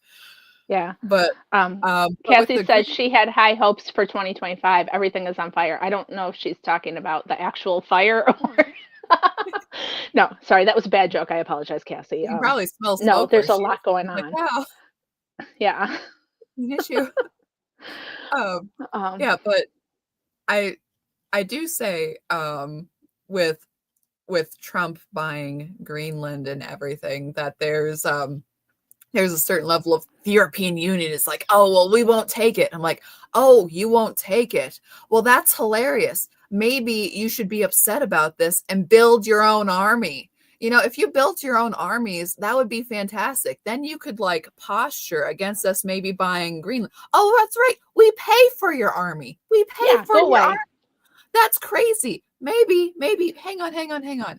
Yeah. But Um, but with Cassie the said green she had high hopes for 2025. Everything is on fire. I don't know if she's talking about the actual fire or. No, sorry, that was a bad joke. I apologize, Cassie. you can probably smell No, smoke where there's a she is. lot going Like, on. wow, Yeah. an issue. Um, Um, yeah, but I I do say with Trump buying Greenland and everything that there's a certain level of the European Union is like, oh, well, we won't take it. I'm like, oh, you won't take it. Well, that's hilarious. Maybe you should be upset about this and build your own army. If you built your own armies, that would be fantastic. Then you could like posture against us maybe buying Greenland. Oh, that's right. We pay for your army. We pay yeah, for go your army. away. That's crazy. Maybe hang on.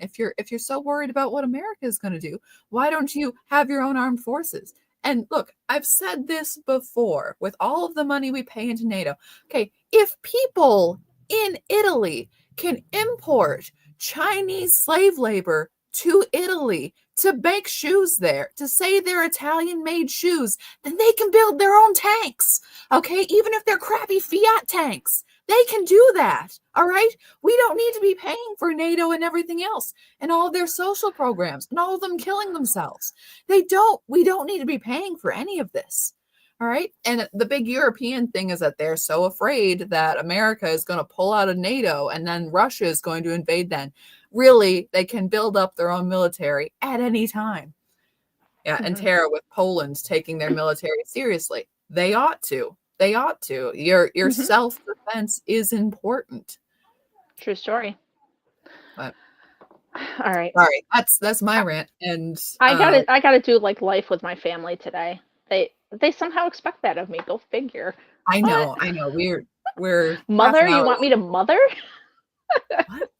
If you're so worried about what America is going to do, why don't you have your own armed forces? And look, I've said this before with all of the money we pay into NATO. Okay, if people in Italy can import Chinese slave labor to Italy to make shoes there, to say they're Italian made shoes, then they can build their own tanks. Okay. Even if they're crappy Fiat tanks, they can do that. All right. We don't need to be paying for NATO and everything else and all of their social programs and all of them killing themselves. We don't need to be paying for any of this. All right. And the big European thing is that they're so afraid that America is going to pull out of NATO and then Russia is going to invade them. Really, they can build up their own military at any time. Yeah. And Tara, with Poland taking their military seriously, they ought to. They ought to. Your self-defense is important. True story. But all right. Sorry, that's my rant. And I gotta do like life with my family today. They somehow expect that of me. Go figure. I know, What? I know. We're Mother, half an you hour want me to mother? What?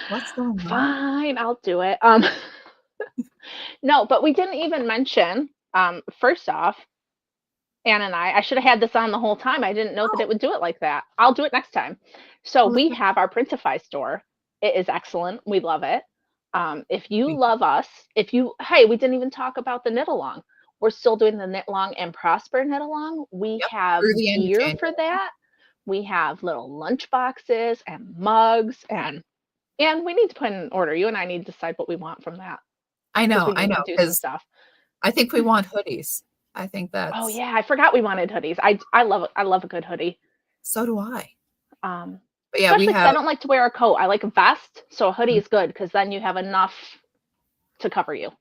What's going on? Fine, I'll do it. No, but we didn't even mention, first off, Anne and I should have had this on the whole time. I didn't know that it would do it like that. I'll do it next time. So we have our Printify store. It is excellent. We love it. If you love us, hey, we didn't even talk about the knit along. We're still doing the knit along and prosper knit along. We have through the end of gear January. for that. We have little lunch boxes and mugs and we need to put in an order. You and I need to decide what we want from that. I know, we need to do some stuff. I think we want hoodies. I think that's. Oh yeah, I forgot we wanted hoodies. I love a good hoodie. So do I. But yeah, especially because I don't like to wear a coat. I like a vest, so a hoodie is good because then you have enough to cover you.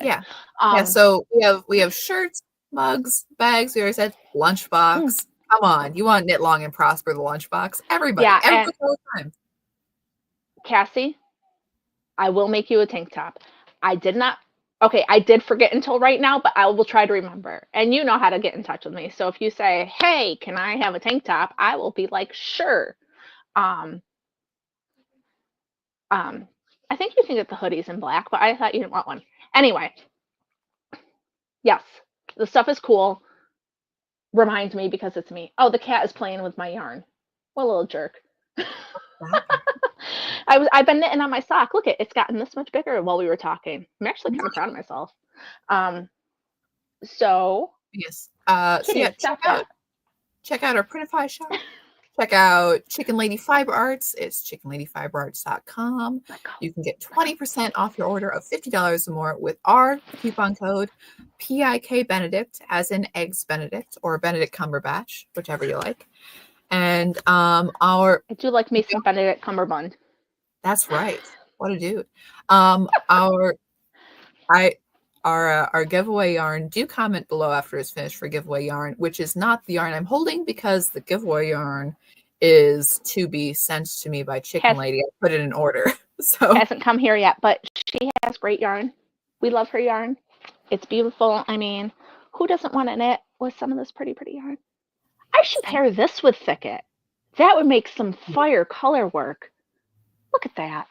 Yeah. Yeah. So we have shirts, mugs, bags. We already said lunchbox. Come on, you want Knit Long and Prosper the lunchbox? Everybody, everybody all the time. Cassie, I will make you a tank top. I did forget until right now, but I will try to remember. And you know how to get in touch with me. So if you say, hey, can I have a tank top? I will be like, sure. I think you can get the hoodies in black, but I thought you didn't want one. Anyway, yes, the stuff is cool. Reminds me because it's me. Oh, the cat is playing with my yarn. What a little jerk. I've been knitting on my sock. Look, it's gotten this much bigger while we were talking. I'm actually kind of proud of myself. So yes. So yeah, check out our Printify shop. Check out Chicken Lady Fiber Arts. It's chickenladyfiberarts.com. You can get 20% off your order of $50 or more with our coupon code PIK Benedict, as in Eggs Benedict or Benedict Cumberbatch, whichever you like. And I do like me some Benedict Cumberbund. That's right. What a dude. Our giveaway yarn, do comment below after it's finished for giveaway yarn, which is not the yarn I'm holding because the giveaway yarn is to be sent to me by Chicken Lady. I put it in order. So hasn't come here yet, but she has great yarn. We love her yarn. It's beautiful. I mean, who doesn't want to knit with some of this pretty yarn? I should pair this with Thicket. That would make some fire color work. Look at that.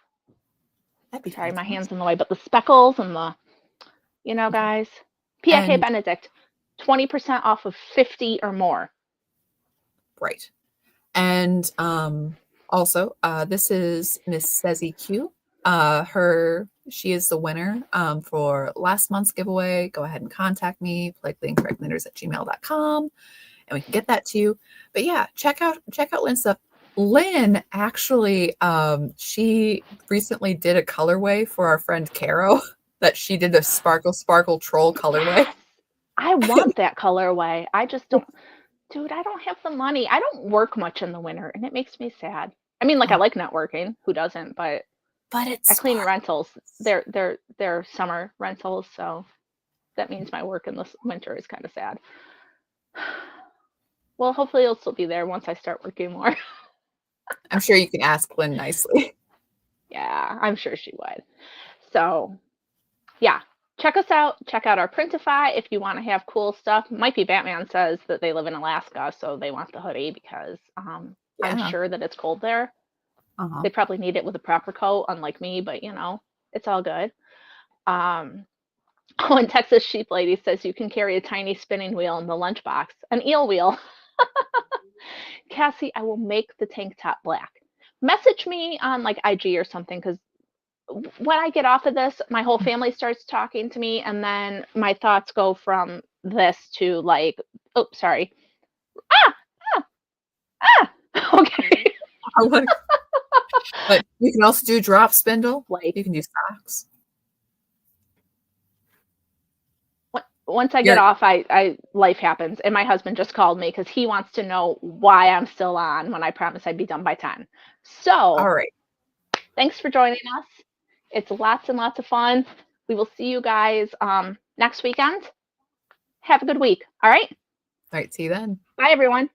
That'd be Sorry, fantastic. my hand's in the way, but the speckles and the, guys. PIK Benedict, 20% off of 50 or more. Right. And also, this is Miss Cezzy Q. She is the winner for last month's giveaway. Go ahead and contact me, politicallyincorrectknitters@gmail.com, and we can get that to you. But yeah, check out Lynn's stuff. Lynn actually, she recently did a colorway for our friend Caro that she did a sparkle troll colorway. Yes. I want that colorway. I just don't, dude, I don't have the money. I don't work much in the winter and it makes me sad. I mean, I like networking. Who doesn't? But it's I clean rentals. They're summer rentals, so that means my work in the winter is kind of sad. Well, hopefully it'll still be there once I start working more. I'm sure you can ask Lynn nicely. Yeah, I'm sure she would. So, yeah, check us out. Check out our Printify if you want to have cool stuff. Might be Batman says that they live in Alaska, so they want the hoodie because I'm sure that it's cold there. They probably need it with a proper coat, unlike me, but it's all good. And Texas Sheep Lady says you can carry a tiny spinning wheel in the lunchbox, an eel wheel. Cassie, I will make the tank top black. Message me on IG or something because when I get off of this, my whole family starts talking to me, and then my thoughts go from this to like, oh, sorry. Ah, ah, ah. Okay. I like, but you can also do drop spindle. Like, You can do socks. once I get You're off, I life happens, and my husband just called me because he wants to know why I'm still on when I promised I'd be done by 10. So, all right. thanks for joining us. It's lots and lots of fun. We will see you guys next weekend. Have a good week. All right. All right. See you then. Bye, everyone.